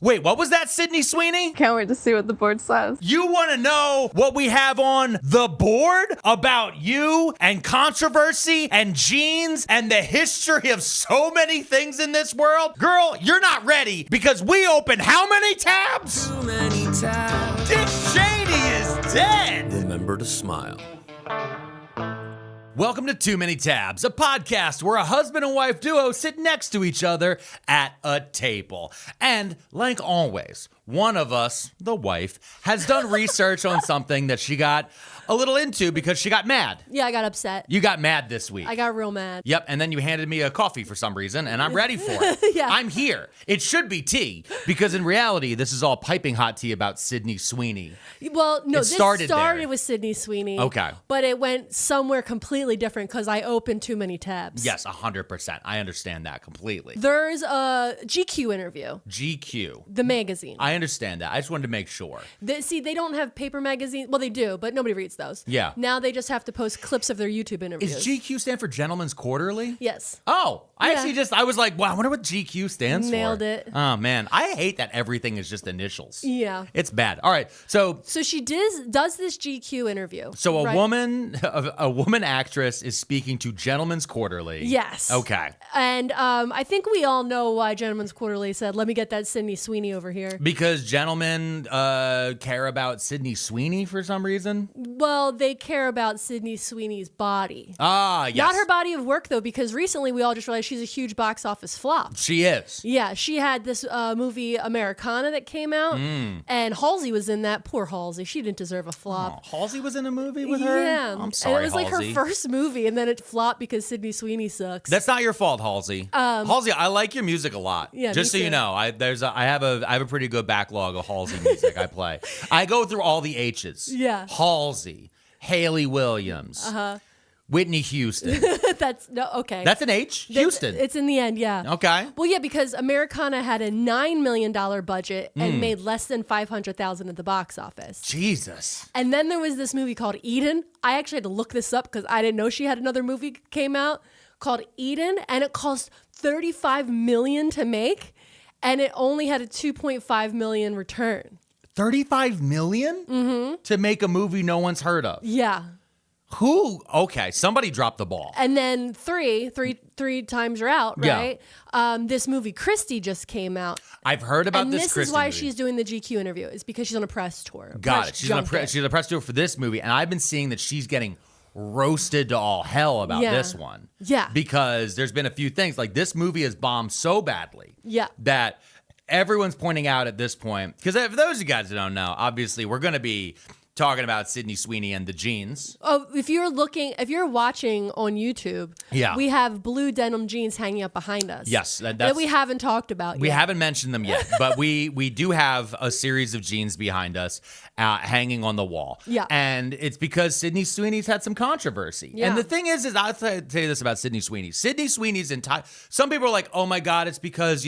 Wait, what was that, Sydney Sweeney? Can't wait to see what the board says. You want to know what we have on the board about you and controversy and genes and the history of so many things in this world? Girl, you're not ready because we open how many tabs? Too many tabs. Dick Cheney is dead. Remember to smile. Welcome to Too Many Tabs, a podcast where a husband and wife duo sit next to each other at a table. And like always, one of us, the wife, has done research on something that she got a little into because she got mad. Yeah, I got upset. You got mad this week. I got real mad. Yep, and then you handed me a coffee for some reason, and I'm ready for it. Yeah. I'm here. It should be tea, because in reality, this is all piping hot tea about Sydney Sweeney. Well, no, This started there. with Sydney Sweeney. Okay. But it went somewhere completely different because I opened too many tabs. Yes, 100%. I understand that completely. There's a GQ interview, GQ. the magazine. I understand that. I just wanted to make sure. They don't have paper magazines. Well, they do, but nobody reads those. Yeah. Now they just have to post clips of their YouTube interviews. Is GQ stand for Gentleman's Quarterly? Yes. Oh, Yeah. I was like, wow, I wonder what GQ stands for. Nailed it. Oh, man. I hate that everything is just initials. Yeah. It's bad. All right. So she does this GQ interview. a right? woman actress is speaking to Gentleman's Quarterly. Yes. Okay. And I think we all know why Gentleman's Quarterly said, let me get that Sydney Sweeney over here. Because gentlemen care about Sydney Sweeney for some reason? Well, they care about Sydney Sweeney's body. Ah, yes. Not her body of work, though, because recently we all just realized she's a huge box office flop. She is. Yeah, she had this movie Americana that came out, and Halsey was in that. Poor Halsey. She didn't deserve a flop. Oh, Halsey was in a movie with her? Yeah. I'm sorry, and it was like her Halsey. first movie, and then it flopped because Sydney Sweeney sucks. That's not your fault, Halsey. Halsey, I like your music a lot. Yeah, just so me you too. know, I have a pretty good backlog of Halsey music I play. I go through all the H's. Yeah. Halsey, Haley Williams, Whitney Houston. Okay. That's an H. Houston. It's in the end, yeah. Okay. Well, yeah, because Americana had a $9 million budget and made less than $500,000 at the box office. Jesus. And then there was this movie called Eden. I actually had to look this up because I didn't know she had another movie came out called Eden, and it cost $35 million to make, and it only had a $2.5 million return. $35 million to make a movie no one's heard of. Yeah. Who? Okay, somebody dropped the ball. And then three times you're out, Yeah. right? This movie Christie just came out. I've heard about And this. this is Christie why movie. she's doing the GQ interview. It's because she's on a press tour. Got it. She's on a press tour for this movie, and I've been seeing that she's getting roasted to all hell about Yeah. this one. Yeah. Because there's been a few things, like this movie has bombed so badly. Yeah. That everyone's pointing out at this point, because for those of you guys who don't know, obviously we're going to be talking about Sydney Sweeney and the jeans. Oh, if you're watching on YouTube, Yeah. we have blue denim jeans hanging up behind us. Yes, that we haven't talked about We yet. haven't mentioned them yet, but we do have a series of jeans behind us hanging on the wall. Yeah. And it's because Sydney Sweeney's had some controversy. Yeah. And the thing is I'll tell you this about Sydney Sweeney. Sydney Sweeney's entire, some people are like, oh my God, it's because,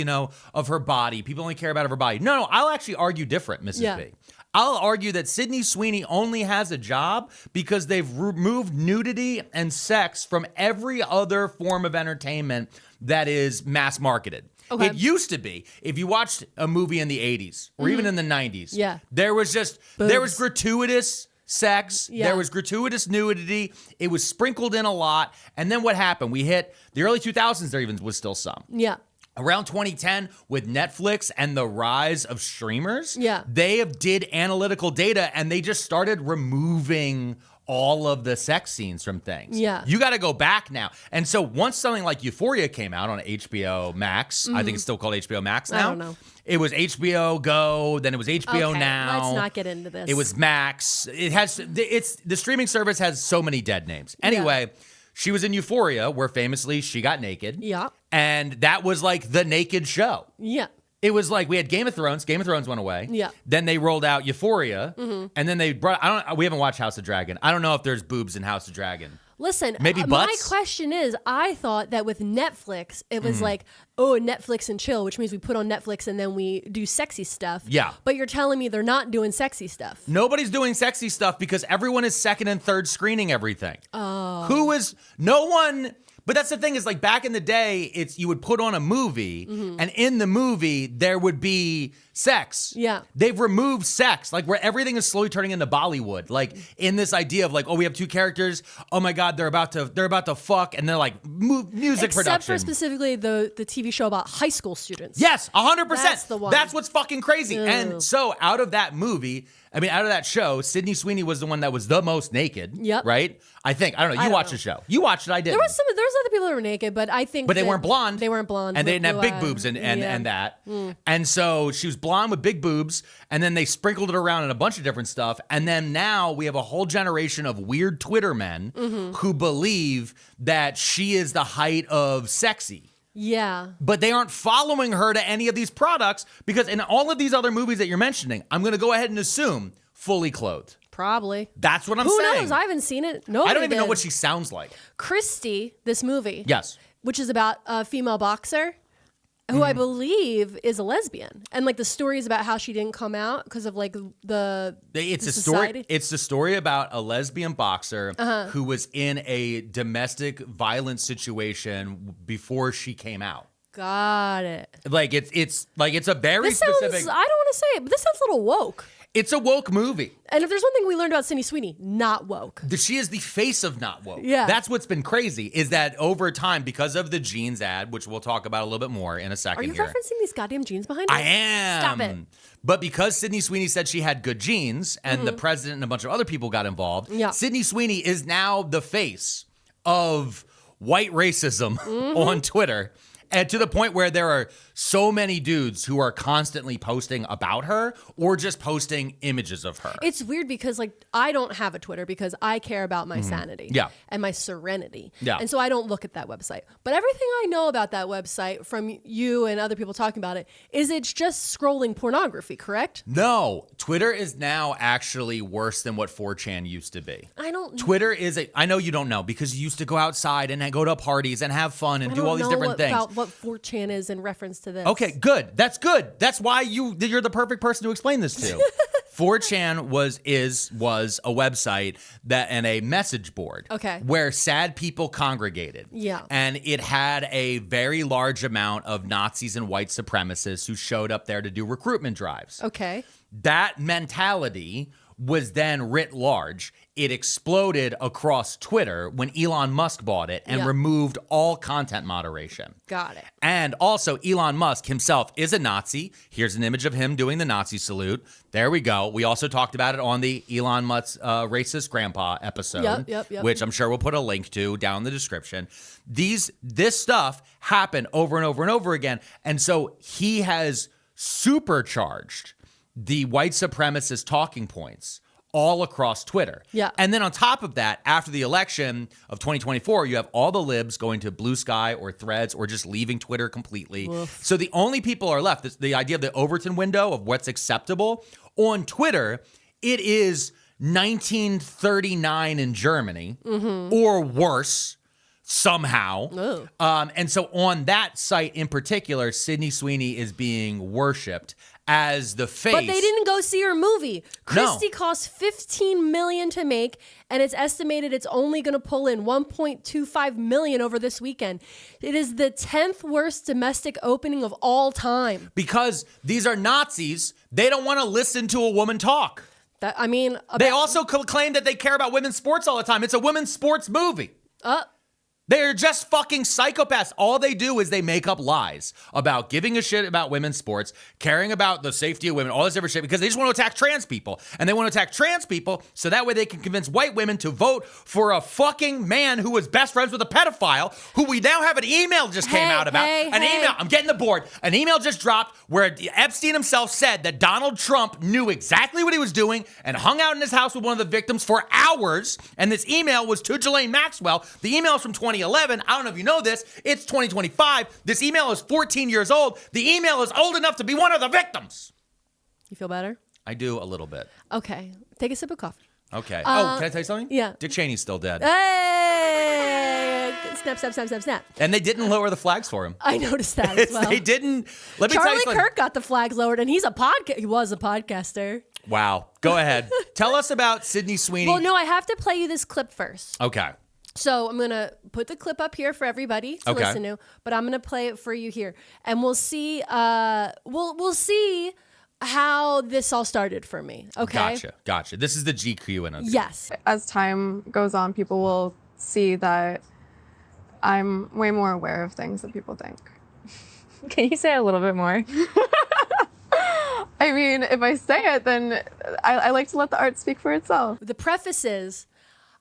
of her body. People only care about her body. No, I'll actually argue different, Mrs. Yeah. B. I'll argue that Sydney Sweeney only has a job because they've removed nudity and sex from every other form of entertainment that is mass marketed. Okay. It used to be, if you watched a movie in the 80s or even in the 90s, Yeah. there was gratuitous sex, Yeah. there was gratuitous nudity, it was sprinkled in a lot, and then what happened? We hit the early 2000s, there even was still some. Yeah. Around 2010, with Netflix and the rise of streamers, Yeah. they did analytical data and they just started removing all of the sex scenes from things. Yeah. You got to go back now. And so once something like Euphoria came out on HBO Max, I think it's still called HBO Max now. I don't know. It was HBO Go, then it was HBO Okay, Now. let's not get into this. It was Max. The streaming service has so many dead names. Anyway, she was in Euphoria, where famously she got naked. Yeah. And that was like the naked show. Yeah. It was like we had Game of Thrones. Game of Thrones went away. Yeah. Then they rolled out Euphoria, and then they brought. We haven't watched House of Dragon. I don't know if there's boobs in House of Dragon. Listen, Maybe my butts? question is, I thought that with Netflix, it was like, oh, Netflix and chill, which means we put on Netflix and then we do sexy stuff. Yeah. But you're telling me they're not doing sexy stuff. Nobody's doing sexy stuff because everyone is second and third screening everything. Oh. No one. But that's the thing is, like, back in the day, you would put on a movie, and in the movie there would be sex. Yeah. They've removed sex, like where everything is slowly turning into Bollywood. Like in this idea of like, oh, we have two characters. Oh my God, they're about to fuck, and they're like music Except production. for specifically the TV show about high school students. Yes, 100%. That's the one. That's what's fucking crazy. Ew. And so out of that movie, out of that show, Sydney Sweeney was the one that was the most naked. Yep. Right? I think. I don't know. You watched the show. You watched it. I didn't. There was other people that were naked, but I think. But they weren't blonde. They weren't blonde. And they didn't have with big blue boobs and yeah. that. And so she was blonde with big boobs, and then they sprinkled it around in a bunch of different stuff. And then now we have a whole generation of weird Twitter men who believe that she is the height of sexy. Yeah. But they aren't following her to any of these products because in all of these other movies that you're mentioning, I'm going to go ahead and assume fully clothed. Probably. That's what I'm Who saying. knows? I haven't seen it. Nobody I don't even know did. what she sounds like. Christy, this movie. Yes. Which is about a female boxer who I believe is a lesbian. And like the stories about how she didn't come out because of like It's the a story. society. It's the story about a lesbian boxer who was in a domestic violence situation before she came out. Got it. Like it's a very This sounds, specific. I don't want to say it, but this sounds a little woke. It's a woke movie. And if there's one thing we learned about Sydney Sweeney, not woke. She is the face of not woke. Yeah. That's what's been crazy is that over time, because of the jeans ad, which we'll talk about a little bit more in a second Are you here. referencing these goddamn jeans behind us? I am. Stop it. But because Sydney Sweeney said she had good genes and the president and a bunch of other people got involved, Yeah. Sydney Sweeney is now the face of white racism on Twitter. And to the point where there are so many dudes who are constantly posting about her or just posting images of her. It's weird because like I don't have a Twitter because I care about my sanity Yeah. and my serenity. Yeah. And so I don't look at that website. But everything I know about that website from you and other people talking about it is it's just scrolling pornography, correct? No, Twitter is now actually worse than what 4chan used to be. I don't Twitter is I know you don't know because you used to go outside and go to parties and have fun and do all these different things. About what 4chan is in reference to this. Okay, good. That's good. That's why you're the perfect person to explain this to. 4chan was a website and a message board. Okay. Where sad people congregated. Yeah. And it had a very large amount of Nazis and white supremacists who showed up there to do recruitment drives. Okay. That mentality was then writ large. It exploded across Twitter when Elon Musk bought it and Yeah. removed all content moderation. Got it. And also, Elon Musk himself is a Nazi. Here's an image of him doing the Nazi salute. There we go. We also talked about it on the Elon Musk racist grandpa episode, Yep. which I'm sure we'll put a link to down in the description. This stuff happened over and over and over again. And so he has supercharged the white supremacist talking points all across Twitter. Yeah. And then on top of that, after the election of 2024, you have all the libs going to Blue Sky or Threads or just leaving Twitter completely. Oof. So the only people are left, the idea of the Overton window of what's acceptable on Twitter, it is 1939 in Germany or worse somehow. Oh. And so on that site in particular, Sydney Sweeney is being worshipped as the face. But they didn't go see her movie. Christy cost $15 million to make, and it's estimated it's only going to pull in $1.25 million over this weekend. It is the 10th worst domestic opening of all time. Because these are Nazis, they don't want to listen to a woman talk. They also claim that they care about women's sports all the time. It's a women's sports movie. They're just fucking psychopaths. All they do is they make up lies about giving a shit about women's sports, caring about the safety of women, all this different shit, because they just want to attack trans people. And they want to attack trans people so that way they can convince white women to vote for a fucking man who was best friends with a pedophile, who we now have an email just came out about. Email, I'm getting the board. An email just dropped where Epstein himself said that Donald Trump knew exactly what he was doing and hung out in his house with one of the victims for hours. And this email was to Ghislaine Maxwell. The email is from 2011. I don't know if you know this. It's 2025. This email is 14 years old. The email is old enough to be one of the victims. You feel better? I do a little bit. Okay. Take a sip of coffee. Okay. Can I tell you something? Yeah. Dick Cheney's still dead. Hey! Snap, snap, snap, snap, snap. And they didn't lower the flags for him. I noticed that as well. They didn't. Let me tell you Charlie something. Kirk got the flags lowered, and he was a podcaster. Wow. Go ahead. Tell us about Sydney Sweeney. Well, no, I have to play you this clip first. Okay. So I'm going to put the clip up here for everybody to Okay. listen to, but I'm going to play it for you here. And we'll see we'll see how this all started for me. Okay. Gotcha. This is the GQ interview. Yes. As time goes on, people will see that I'm way more aware of things than people think. Can you say a little bit more? I mean, if I say it, then I like to let the art speak for itself. The preface is,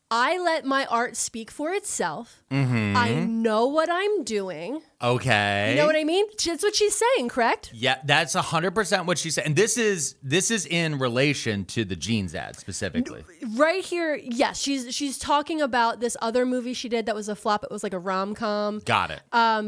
I let my art speak for itself. Mm-hmm. I know what I'm doing. Okay. You know what I mean? That's what she's saying, correct? Yeah, that's 100% what she said. And this is in relation to the jeans ad specifically. Right here, yes, she's talking about this other movie she did that was a flop. It was like a rom-com. Got it.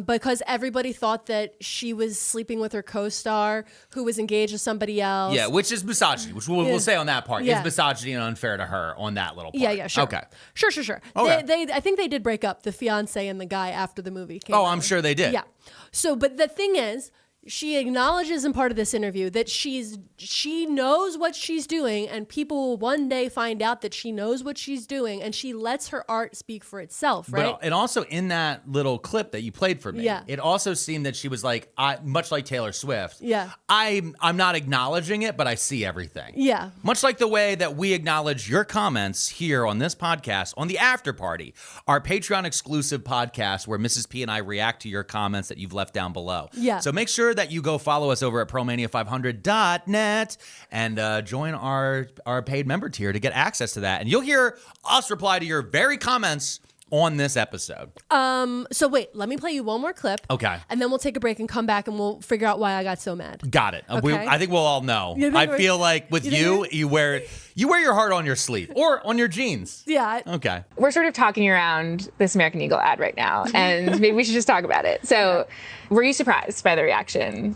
Because everybody thought that she was sleeping with her co-star who was engaged to somebody else. Yeah, which is misogyny, which we'll say on that part. Yeah. It's misogyny and unfair to her on that little part. Yeah, sure. Okay. Sure. Okay. I think they did break up, the fiance and the guy, after the movie came Oh, out. I'm sure they did. Yeah. So, but the thing is, she acknowledges in part of this interview that she knows what she's doing, and people will one day find out that she knows what she's doing, and she lets her art speak for itself, right? But, and also in that little clip that you played for me, Yeah. it also seemed that she was like, much like Taylor Swift, Yeah. I'm not acknowledging it, but I see everything. Yeah. Much like the way that we acknowledge your comments here on this podcast on the After Party, our Patreon exclusive podcast where Mrs. P and I react to your comments that you've left down below. Yeah. So make sure that you go follow us over at promania500.net and join our paid member tier to get access to that. And you'll hear us reply to your very comments on this episode. So wait, let me play you one more clip. Okay. And then we'll take a break and come back and we'll figure out why I got so mad. Got it. Okay. I think we'll all know. You think I we're- feel like with you wear your heart on your sleeve or on your jeans. Yeah. Okay. We're sort of talking around this American Eagle ad right now, and maybe we should just talk about it. So, were you surprised by the reaction?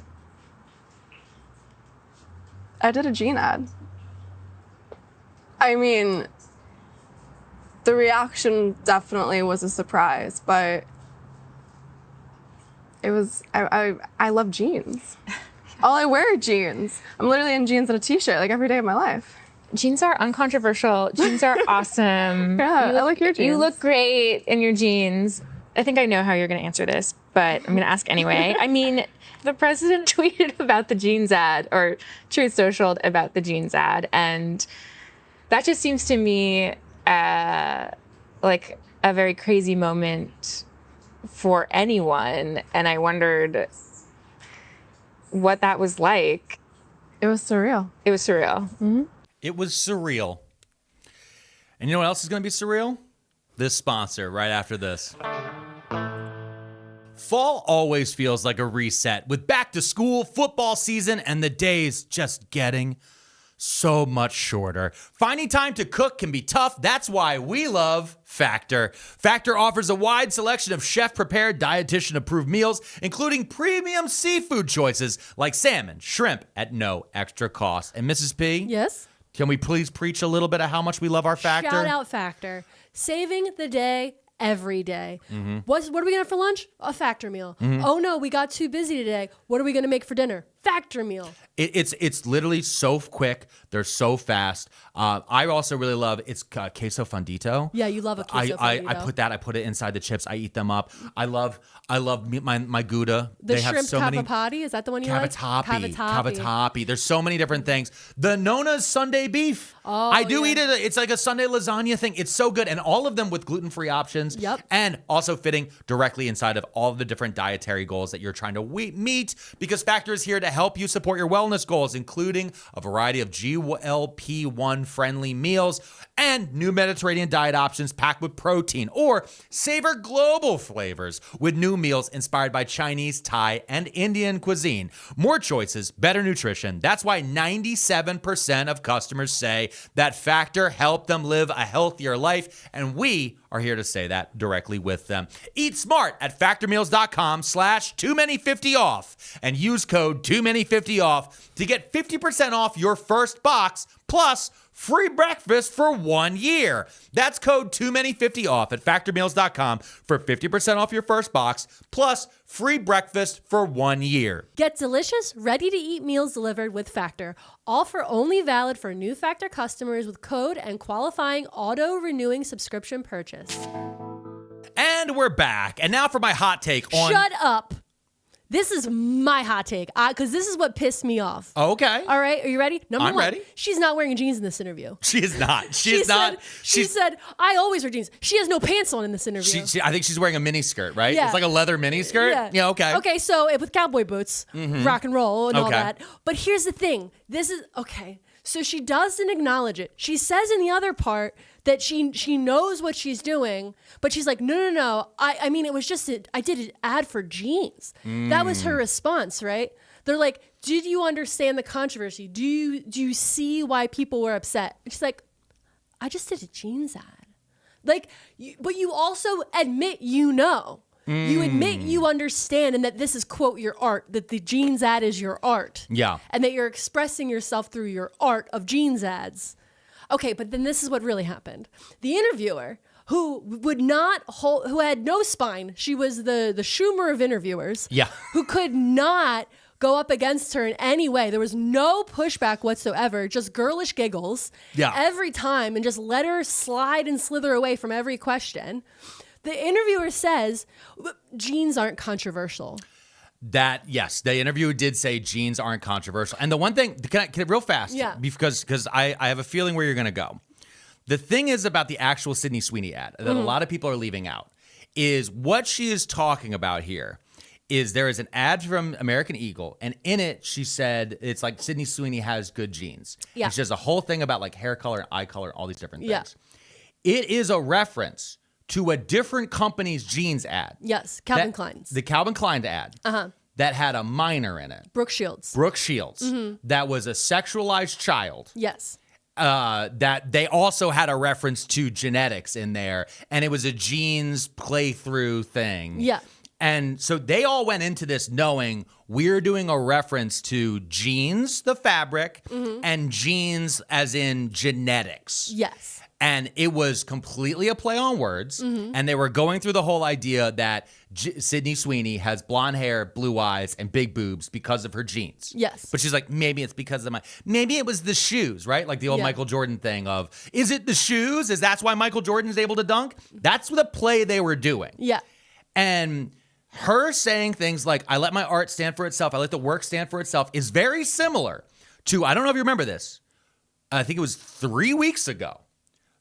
I did a jean ad. I mean, the reaction definitely was a surprise, but it was, I love jeans. All I wear are jeans. I'm literally in jeans and a t-shirt like every day of my life. Jeans are uncontroversial. Jeans are awesome. Yeah, I like your jeans. You look great in your jeans. I think I know how you're going to answer this, but I'm going to ask anyway. I mean, the president tweeted about the jeans ad, or Truth Socialed about the jeans ad, and that just seems to me like a very crazy moment for anyone, and I wondered what that was like. It was surreal. It was surreal. Mm-hmm. It was surreal. And you know what else is going to be surreal? This sponsor right after this. Fall always feels like a reset with back to school, football season, and the days just getting so much shorter. Finding time to cook can be tough. That's why we love Factor. Factor offers a wide selection of chef-prepared, dietitian-approved meals, including premium seafood choices like salmon, shrimp at no extra cost. And Mrs. P? Yes? Can we please preach a little bit of how much we love our Factor? Shout out Factor. Saving the day every day. Mm-hmm. What are we going to have for lunch? A Factor meal. Oh no, we got too busy today. What are we going to make for dinner? Factor meal. It's literally so quick. They're so fast. I also really love it's queso fundito. Yeah, you love a queso fundito. I put it inside the chips. I eat them up. I love my Gouda. The they have shrimp so many cavatappi, is that the one you like? Cavatappi. There's so many different things. The Nona's Sunday beef. Oh, I do yeah. eat it. It's like a Sunday lasagna thing. It's so good. And all of them with gluten-free options. Yep. And also fitting directly inside of all of the different dietary goals that you're trying to meet, because Factor is here to help you support your wellness goals, including a variety of GLP-1 friendly meals and new Mediterranean diet options packed with protein, or savor global flavors with new meals inspired by Chinese, Thai, and Indian cuisine. More choices, better nutrition. That's why 97% of customers say that Factor helped them live a healthier life, and we are here to say that directly with them. Eat smart at factormeals.com/toomany50off and use code toomany50off to get 50% off your first box plus free breakfast for 1 year. That's code toomany50off at factormeals.com for 50% off your first box plus free breakfast for 1 year. Get delicious, ready-to-eat meals delivered with Factor. Offer only valid for new Factor customers with code and qualifying auto-renewing subscription purchase. And we're back. And now for my hot take on... Shut up. This is my hot take, because this is what pissed me off. Okay. All right, are you ready? Number I'm one, ready. she's not wearing jeans in this interview. She is not. She said, I always wear jeans. She has no pants on in this interview. I think she's wearing a mini skirt, right? Yeah. It's like a leather mini skirt. Yeah. Okay. Okay, so with cowboy boots, rock and roll and all Okay. that. But here's the thing. This is, okay. So she doesn't acknowledge it. She says in the other part that she knows what she's doing, but she's like, no. I mean, it was just, I did an ad for jeans. That was her response, right? They're like, did you understand the controversy? Do you see why people were upset? And she's like, I just did a jeans ad. Like, but you also admit you know. You admit you understand and that this is, quote, your art, that the jeans ad is your art. Yeah. And that you're expressing yourself through your art of jeans ads. Okay, but then this is what really happened. The interviewer, who had no spine, she was the Schumer of interviewers. Yeah. Who could not go up against her in any way. There was no pushback whatsoever, just girlish giggles every time and just let her slide and slither away from every question. The interviewer says, jeans aren't controversial. Yes, the interviewer did say jeans aren't controversial. And the one thing, can I real fast? Yeah. Because I have a feeling where you're going to go. The thing is about the actual Sydney Sweeney ad that a lot of people are leaving out is what she is talking about here is there is an ad from American Eagle, and in it she said it's like Sydney Sweeney has good jeans. Yeah. And she does a whole thing about like hair color and eye color and all these different things. Yeah. It is a reference to a different company's jeans ad. Yes, Calvin Klein's. The Calvin Klein ad that had a minor in it. Brooke Shields. That was a sexualized child. Yes. That they also had a reference to genetics in there, and it was a jeans playthrough thing. Yeah. And so they all went into this knowing we're doing a reference to jeans, the fabric, and jeans as in genetics. Yes. And it was completely a play on words. And they were going through the whole idea that Sydney Sweeney has blonde hair, blue eyes, and big boobs because of her jeans. Yes. But she's like, maybe it's because of maybe it was the shoes, right? Like the old Michael Jordan thing of, is it the shoes? Is that's why Michael Jordan's able to dunk? That's the play they were doing. Yeah. And her saying things like, I let my art stand for itself, I let the work stand for itself, is very similar to, I don't know if you remember this, I think it was 3 weeks ago.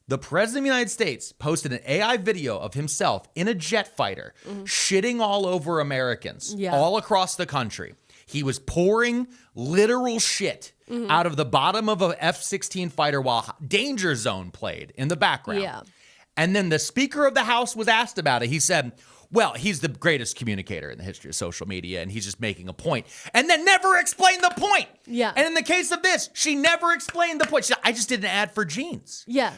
The President of the United States posted an AI video of himself in a jet fighter shitting all over Americans all across the country. He was pouring literal shit out of the bottom of a F-16 fighter while Danger Zone played in the background. Yeah. And then the Speaker of the House was asked about it. He said, well, he's the greatest communicator in the history of social media, and he's just making a point. And then never explained the point. Yeah. And in the case of this, she never explained the point. She said, I just did an ad for jeans. Yeah.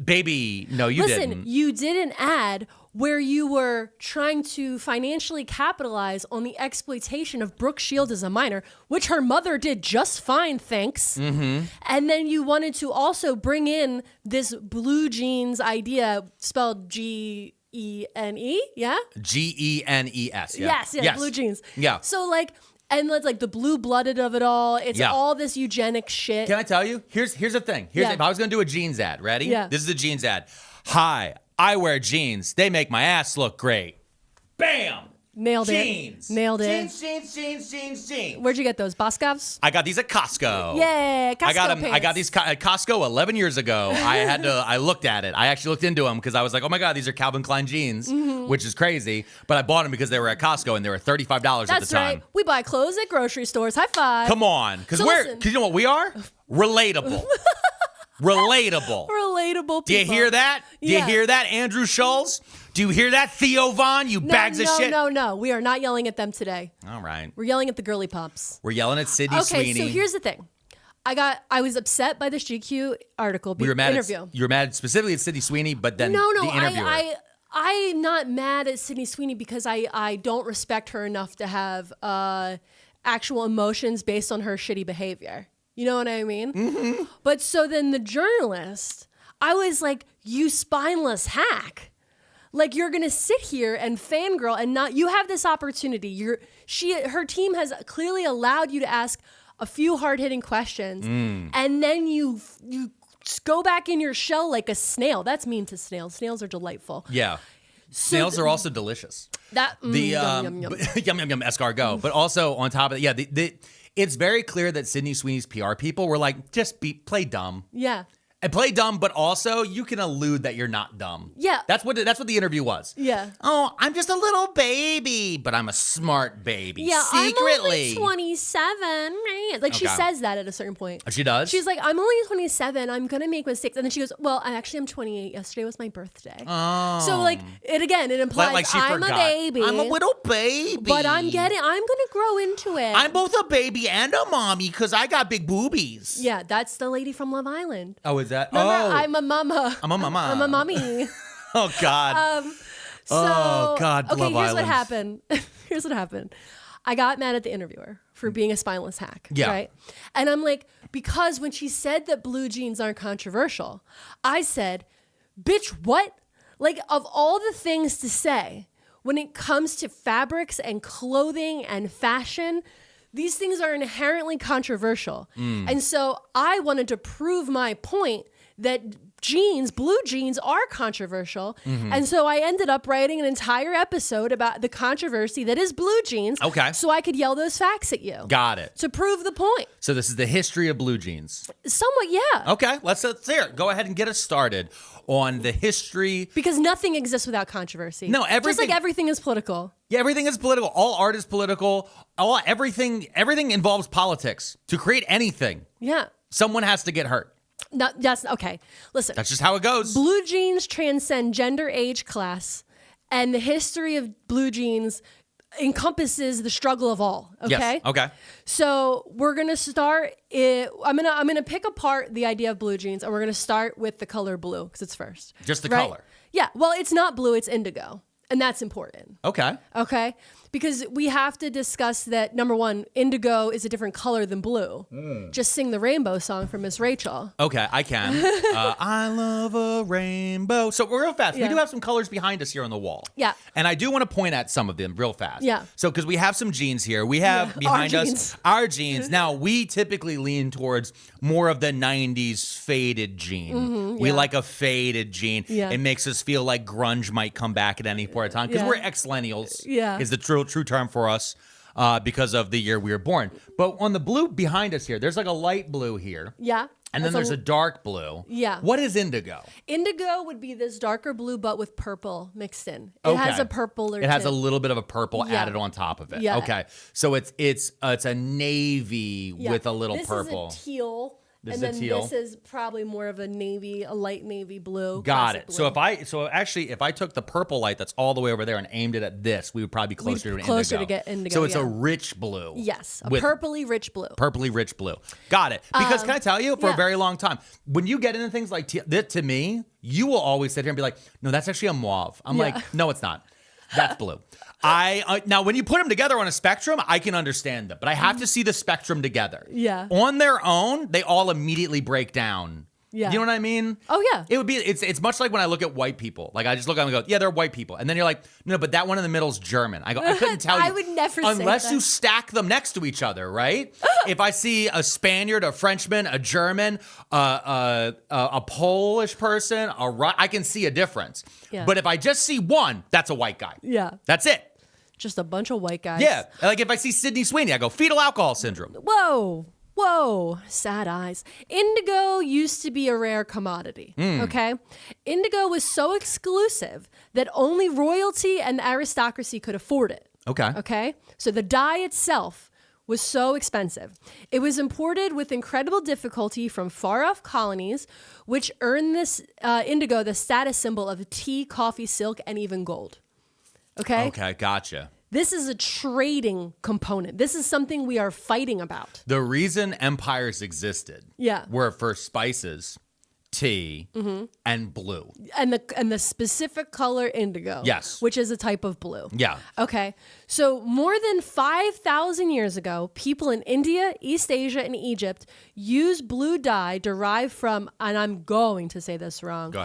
Baby, no, you didn't. Listen, you did an ad where you were trying to financially capitalize on the exploitation of Brooke Shields as a minor, which her mother did just fine, thanks. And then you wanted to also bring in this blue jeans idea, spelled Gene, yeah? Genes, Yes, blue jeans. Yeah. So and it's like the blue-blooded of it all. It's all this eugenic shit. Can I tell you? Here's the thing. If I was going to do a jeans ad, ready? Yeah. This is a jeans ad. Hi, I wear jeans. They make my ass look great. Bam! Nailed jeans. it. Nailed it. Jeans. Where'd you get those? Boscovs? I got these at Costco. Yeah, Costco I got them. pants. I got these at Costco 11 years ago. I looked at it. I actually looked into them because I was like, oh my God, these are Calvin Klein jeans, which is crazy. But I bought them because they were at Costco and they were $35 at the time. That's right. We buy clothes at grocery stores. High five. Come on. Because you know what we are? Relatable. Relatable. Relatable people. Do you hear that? Do you hear that, Andrew Schultz? Do you hear that, Theo Von? You bags of shit. No. We are not yelling at them today. All right. We're yelling at the girly pops. We're yelling at Sydney Sweeney. Okay, so here's the thing. I was upset by this GQ article. You were mad interview. You were mad specifically at Sydney Sweeney, but then No, the interviewer. I'm not mad at Sydney Sweeney because I don't respect her enough to have actual emotions based on her shitty behavior. You know what I mean? But so then the journalist, I was like, you spineless hack. Like, you're going to sit here and fangirl and not, you have this opportunity. Her team has clearly allowed you to ask a few hard-hitting questions. And then you go back in your shell like a snail. That's mean to snails. Snails are delightful. Yeah. Snails are also delicious. That The yum, yum, yum. yum yum yum escargot, but also on top of it, it's very clear that Sydney Sweeney's PR people were like, just play dumb. Yeah. And play dumb, but also you can allude that you're not dumb. Yeah. That's what the interview was. Yeah. Oh, I'm just a little baby, but I'm a smart baby. Yeah, Secretly. I'm only 27. Like, she Okay. says that at a certain point. Oh, she does? She's like, I'm only 27. I'm going to make mistakes. And then she goes, well, I'm 28. Yesterday was my birthday. Oh. So, like, it implies like she I'm forgot. a baby. I'm a little baby. But I'm going to grow into it. I'm both a baby and a mommy because I got big boobies. Yeah, that's the lady from Love Island. Oh, is that? Remember, oh. I'm a mama. I'm a mama. I'm a mommy. Oh, God. So, Oh, God, okay, Love here's what Island. happened. Here's what happened. I got mad at the interviewer for being a spineless hack. Yeah. Right? And I'm like, because when she said that blue jeans aren't controversial, I said, bitch, what? Like, of all the things to say, when it comes to fabrics and clothing and fashion, these things are inherently controversial. And so I wanted to prove my point that blue jeans are controversial. And so I ended up writing an entire episode about the controversy that is blue jeans. Okay. So I could yell those facts at you. Got it. To prove the point. So this is the history of blue jeans. Somewhat, yeah. Okay, let's hear it. Go ahead and get us started on the history. Because nothing exists without controversy. No, Just everything- like everything is political. Yeah, everything is political. All art is political. Everything involves politics. To create anything, Yeah. someone has to get hurt. No, that's okay. Listen. That's just how it goes. Blue jeans transcend gender, age, class, and the history of blue jeans encompasses the struggle of all. Okay. Yes. Okay. So we're gonna start. I'm gonna pick apart the idea of blue jeans, and we're gonna start with the color blue because it's first. Just the right? color. Yeah. Well, it's not blue; it's indigo, and that's important. Okay. Okay. Because we have to discuss that, number one, indigo is a different color than blue. Just sing the rainbow song for Miss Rachel. Okay, I can. I love a rainbow. So real fast, we Yeah. do have some colors behind us here on the wall. Yeah. And I do want to point at some of them real fast. Yeah. So because we have some jeans here. We have Yeah. behind Our us jeans. our jeans. Now, we typically lean towards more of the 90s faded jean. We yeah. like a faded jean. Yeah. It makes us feel like grunge might come back at any point in time because Yeah. we're ex-millennials Yeah. is the true term for us. Because of the year we were born. But on the blue behind us here, there's like a light blue here. Yeah. And then there's a dark blue. Yeah. What is indigo? Indigo would be this darker blue, but with purple mixed in. It has a purple or It has a tint. little bit of a purple Yeah. added on top of it. Yeah. Okay. So it's a navy Yeah. with a little this purple. Is a teal. This and is a then teal. this is probably more of a light navy blue. Got classic it. So blue. if I took the purple light that's all the way over there and aimed it at this, we would probably be closer to an closer indigo. to get indigo, So it's a yeah. rich blue. Yes, a with purpley rich blue. purpley rich blue. Got it. Because can I tell you, for a yeah. very long time, when you get into things like that, to me, you will always sit here and be like, no, that's actually a mauve. I'm Yeah. like, no, it's not. That's blue. Now, when you put them together on a spectrum, I can understand them, but I have to see the spectrum together. Yeah. On their own, they all immediately break down. Yeah. You know what I mean? Oh, yeah. It would be. It's much like when I look at white people. Like I just look at them and go, yeah, they're white people, and then you're like, no, but that one in the middle is German. I go, I couldn't tell you. I would never say unless that. you stack them next to each other, right? If I see a Spaniard, a Frenchman, a German, a Polish person, I can see a difference. Yeah. But if I just see one, that's a white guy. Yeah. That's it. Just a bunch of white guys. Yeah. Like if I see Sydney Sweeney, I go fetal alcohol syndrome. Whoa, sad eyes. Indigo used to be a rare commodity, okay? Indigo was so exclusive that only royalty and the aristocracy could afford it. Okay? So the dye itself was so expensive. It was imported with incredible difficulty from far-off colonies, which earned this indigo the status symbol of tea, coffee, silk, and even gold. Okay? Okay, gotcha. This is a trading component. This is something we are fighting about. The reason empires existed Yeah. were for spices, tea, and blue. And the specific color indigo. Yes. Which is a type of blue. Yeah. Okay. So more than 5,000 years ago, people in India, East Asia, and Egypt used blue dye derived from, and I'm going to say this wrong. Go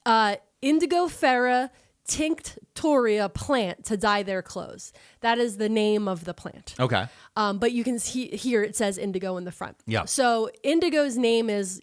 ahead. Indigofera tinctoria plant to dye their clothes. That is the name of the plant. Okay. But you can see here it says indigo in the front. Yeah. So indigo's name is,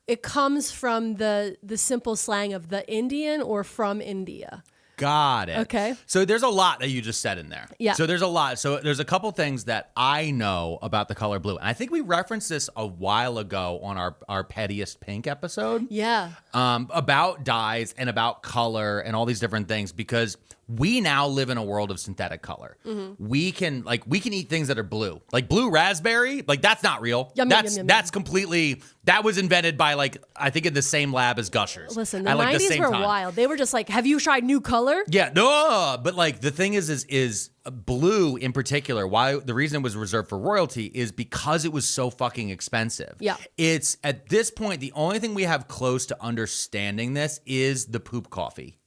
it comes from the simple slang of the Indian or from India. Got it. Okay. So there's a lot that you just said in there. Yeah. So there's a lot. So there's a couple things that I know about the color blue. And I think we referenced this a while ago on our Pettiest Pink episode. Yeah. About dyes and about color and all these different things, because we now live in a world of synthetic color. Mm-hmm. We can eat things that are blue. Like blue raspberry, like that's not real. Yum, yum, yum, yum, that's completely, that was invented by I think in the same lab as Gushers. Listen, the at, 90s same were time. wild. They were just like, have you tried new color? Yeah, no, but the thing is blue in particular, why the reason it was reserved for royalty is because it was so fucking expensive. Yeah. It's at this point, the only thing we have close to understanding this is the poop coffee.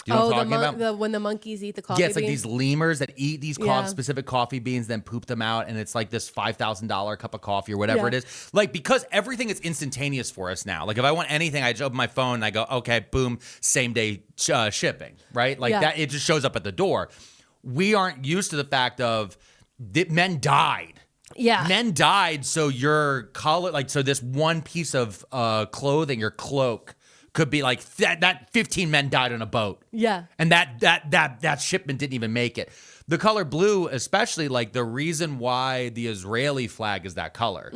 Do you know what I'm talking about? When the monkeys eat the coffee Yeah, it's like beans? these lemurs that eat these Yeah. specific coffee beans, then poop them out, and it's like this $5,000 cup of coffee or whatever Yeah. it is. Because everything is instantaneous for us now. If I want anything, I just open my phone and I go, okay, boom, same day shipping, right? Yeah. That it just shows up at the door. We aren't used to the fact of that men died. Yeah. Men died, so your color, so this one piece of clothing, your cloak, could be that 15 men died on a boat. Yeah. And that shipment didn't even make it. The color blue, especially the reason why the Israeli flag is that color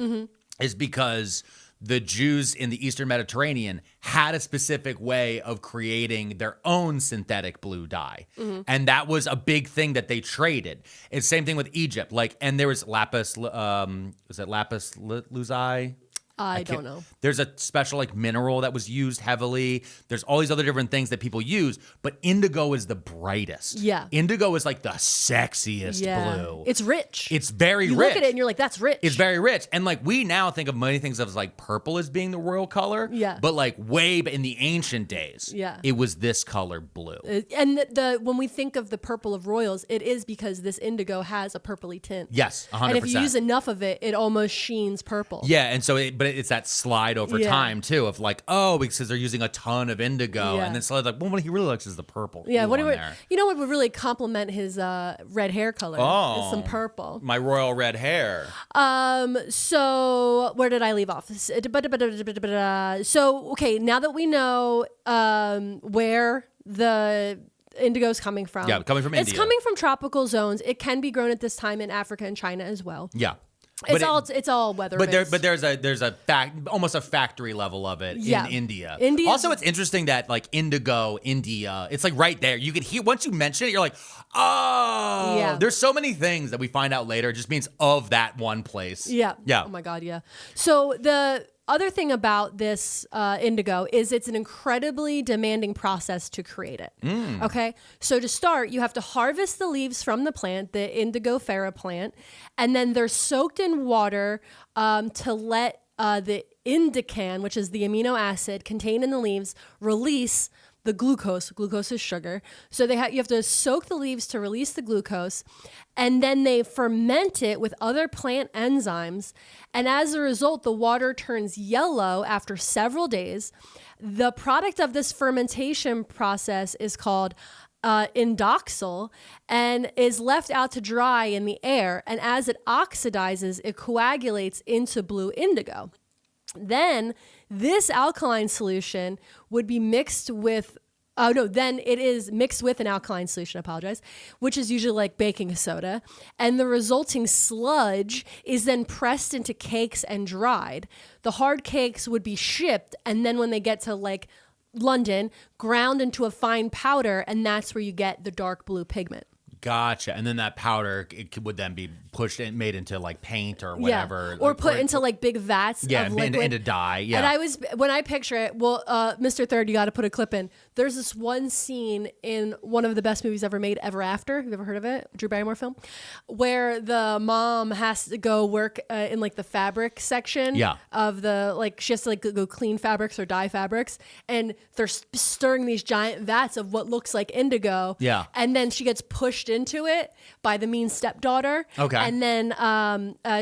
is because the Jews in the Eastern Mediterranean had a specific way of creating their own synthetic blue dye. And that was a big thing that they traded. It's same thing with Egypt. And there was lapis, was it lapis lazuli? I don't know. There's a special mineral that was used heavily. There's all these other different things that people use, but indigo is the brightest. Yeah. Indigo is the sexiest blue. It's rich. It's very you rich. look at it and you're like, that's rich. It's very rich. And we now think of many things as purple as being the royal color. Yeah. But way in the ancient days, it was this color blue. And when we think of the purple of royals, it is because this indigo has a purpley tint. Yes, 100%. And if you use enough of it, it almost sheens purple. Yeah, and so but it's that slide over time too of because they're using a ton of indigo, and then slowly what he really likes is the purple. Yeah, you know what would really complement his red hair color? Is some purple. My royal red hair. So where did I leave off? So okay, now that we know where the indigo is coming from. Yeah, coming from India. It's coming from tropical zones. It can be grown at this time in Africa and China as well. Yeah. It's all weather. But there's a almost a factory level of it in India. Also, it's interesting that indigo, India, it's right there. You can hear once you mention it, you're like, oh, yeah. There's so many things that we find out later. It just means of that one place. Yeah. Yeah. Oh my God. Yeah. So the other thing about this indigo is it's an incredibly demanding process to create it. Okay, so to start, you have to harvest the leaves from the plant, the Indigofera plant, and then they're soaked in water to let the indican, which is the amino acid contained in the leaves, release the glucose. Glucose is sugar. So you have to soak the leaves to release the glucose, and then they ferment it with other plant enzymes. And as a result, the water turns yellow after several days. The product of this fermentation process is called indoxyl and is left out to dry in the air. And as it oxidizes, it coagulates into blue indigo. Then this alkaline solution would be mixed with, then it is mixed with an alkaline solution, which is usually baking soda. And the resulting sludge is then pressed into cakes and dried. The hard cakes would be shipped, and then when they get to London, ground into a fine powder, and that's where you get the dark blue pigment. Gotcha. And then that powder would then be pushed and made into paint or whatever. Yeah. Or put into big vats of liquid. into dye. Yeah. And when I picture it, Mr. Third, you got to put a clip in. There's this one scene in one of the best movies ever made, Ever After. Have you ever heard of it? Drew Barrymore film? Where the mom has to go work in the fabric section of the, she has to go clean fabrics or dye fabrics. And they're stirring these giant vats of what looks like indigo. Yeah. And then she gets pushed into it by the mean stepdaughter. Okay. And then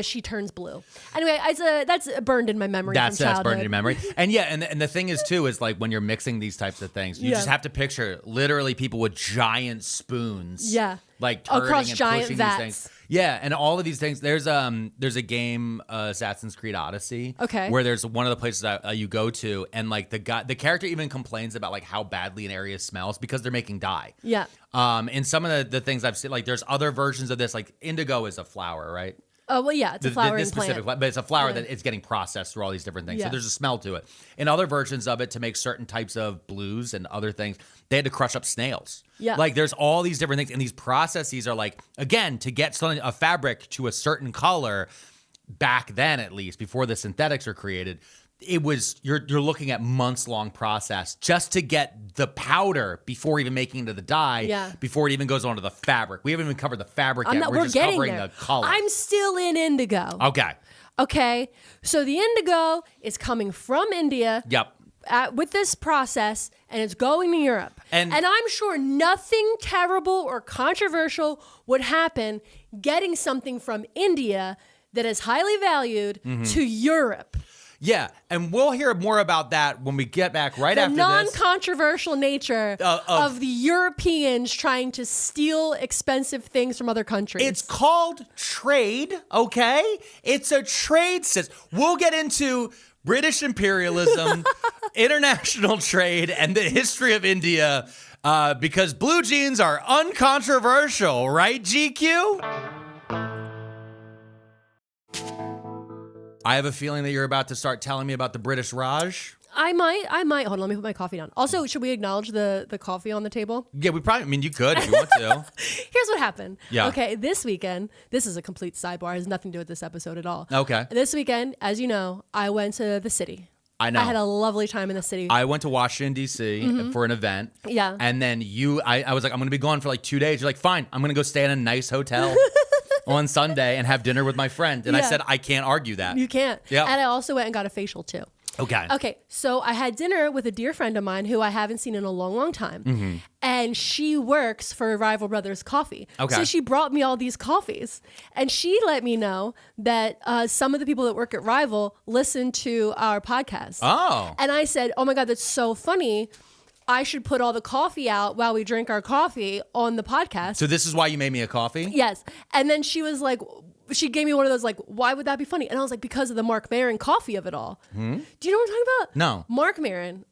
she turns blue. Anyway, that's burned in my memory from childhood. That's burned in your memory. And and the thing is too is when you're mixing these types of things, you just have to picture literally people with giant spoons. Yeah. Turning across and giant pushing vats. these things. Yeah, and all of these things. There's a game, Assassin's Creed Odyssey. Okay. Where there's one of the places that you go to, and like the character even complains about like how badly an area smells because they're making dye. Yeah. And some of the things I've seen, like there's other versions of this. Like indigo is a flower, right? Oh, well, yeah, it's a flowering plant. But it's a flower that it's getting processed through all these different things. Yeah. So there's a smell to it. In other versions of it, to make certain types of blues and other things, they had to crush up snails. Yeah. Like there's all these different things. And these processes are like, again, to get a fabric to a certain color, back then at least, before the synthetics are created, it was you're looking at months-long process just to get the powder before even making it to the dye, before it even goes onto the fabric. We haven't even covered the fabric yet. We're just covering the color. I'm still in indigo. Okay. So the indigo is coming from India. Yep. With this process, and it's going to Europe. And I'm sure nothing terrible or controversial would happen getting something from India that is highly valued to Europe. Yeah, and we'll hear more about that when we get back after this. The non-controversial nature of the Europeans trying to steal expensive things from other countries. It's called trade, okay? It's a trade system. We'll get into British imperialism, international trade, and the history of India because blue jeans are uncontroversial, right, GQ? I have a feeling that you're about to start telling me about the British Raj. I might. Hold on, let me put my coffee down. Also, should we acknowledge the coffee on the table? Yeah, you could if you want to. Here's what happened. Yeah. Okay, this weekend, this is a complete sidebar. It has nothing to do with this episode at all. Okay. This weekend, as you know, I went to the city. I know. I had a lovely time in the city. I went to Washington, D.C. for an event. Yeah. And then I was like, I'm going to be gone for like 2 days. You're like, fine, I'm going to go stay in a nice hotel on Sunday and have dinner with my friend. And I said, I can't argue that. You can't. Yeah. And I also went and got a facial too. Okay, so I had dinner with a dear friend of mine who I haven't seen in a long, long time. And she works for Rival Brothers Coffee. So she brought me all these coffees. And she let me know that some of the people that work at Rival listen to our podcast. Oh. And I said, oh my God, that's so funny. I should put all the coffee out while we drink our coffee on the podcast. So this is why you made me a coffee? Yes. And then she was like, she gave me one of those like, why would that be funny? And I was like, because of the Mark Maron coffee of it all. Do you know what I'm talking about? No. Mark Maron,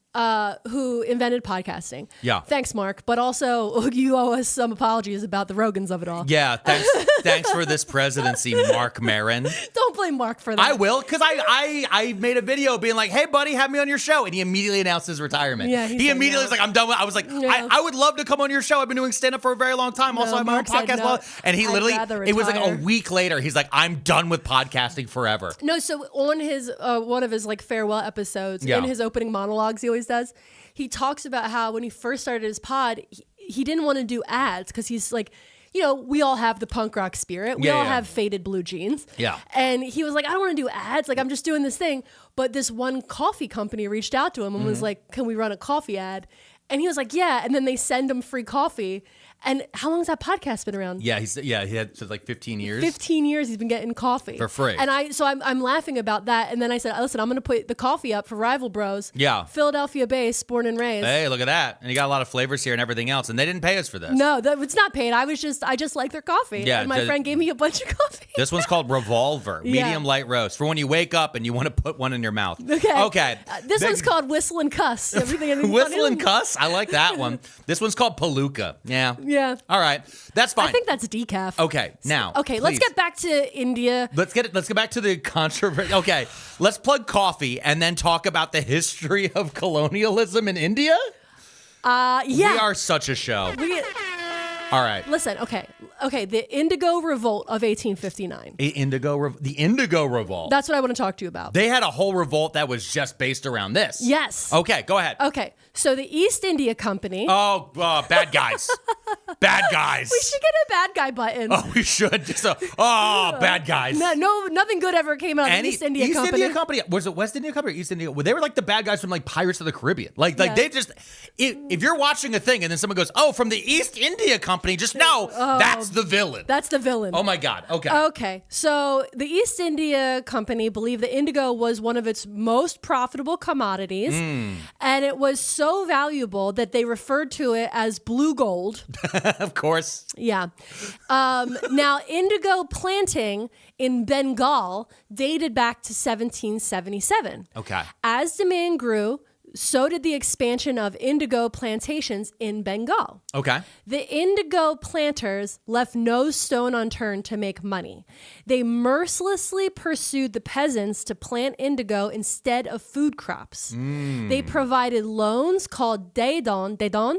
who invented podcasting. Yeah. Thanks, Mark. But also, you owe us some apologies about the Rogans of it all. Yeah, thanks for this presidency, Mark Maron. Don't blame Mark for that. I will, because I made a video being like, hey, buddy, have me on your show. And he immediately announced his retirement. Yeah, he immediately was like, I'm done with it. I was like, I would love to come on your show. I've been doing stand-up for a very long time. Also, I have my own podcast. No, and he literally, it was like a week later, he's like, I'm done with podcasting forever. No, so on his, one of his like farewell episodes, in his opening monologues he always does, he talks about how when he first started his pod, he didn't want to do ads because he's like, you know, we all have the punk rock spirit. We all have faded blue jeans. Yeah. And he was like, I don't want to do ads. Like, I'm just doing this thing. But this one coffee company reached out to him and was like, can we run a coffee ad? And he was like, yeah. And then they send him free coffee. And how long has that podcast been around? Yeah, he had so like 15 years. 15 years he's been getting coffee. For free. And I'm laughing about that. And then I said, listen, I'm going to put the coffee up for Rival Bros. Yeah. Philadelphia based, born and raised. Hey, look at that. And you got a lot of flavors here and everything else. And they didn't pay us for this. No, it's not paid. I just like their coffee. Yeah, and my friend gave me a bunch of coffee. This one's called Revolver, medium light roast, for when you wake up and you want to put one in your mouth. Okay. This one's called Whistle and Cuss. Whistle and Cuss? I like that one. This one's called Palooka. Yeah. Yeah. All right. That's fine. I think that's decaf. Okay. Now. Okay, let's get back to India. Let's get back to the controversy. Okay. Let's plug coffee and then talk about the history of colonialism in India. Yeah. We are such a show. All right. Listen, okay. The Indigo Revolt of 1859. The Indigo Revolt. That's what I want to talk to you about. They had a whole revolt that was just based around this. Yes. Okay, go ahead. Okay, so the East India Company. Oh, bad guys. Bad guys. We should get a bad guy button. Oh, we should. Bad guys. No, nothing good ever came out of the East India Company. East India Company. Was it West India Company or East India? Well, they were like the bad guys from like Pirates of the Caribbean. Like they just, if you're watching a thing and then someone goes, oh, from the East India Company, Company. Just know that's the villain. That's the villain. Oh my God. Okay. Okay, so the East India Company believed that indigo was one of its most profitable commodities, and it was so valuable that they referred to it as blue gold. Of course. Yeah. Now, indigo planting in Bengal dated back to 1777. Okay. As demand grew, so did the expansion of indigo plantations in Bengal. Okay. The indigo planters left no stone unturned to make money. They mercilessly pursued the peasants to plant indigo instead of food crops. They provided loans called dedon,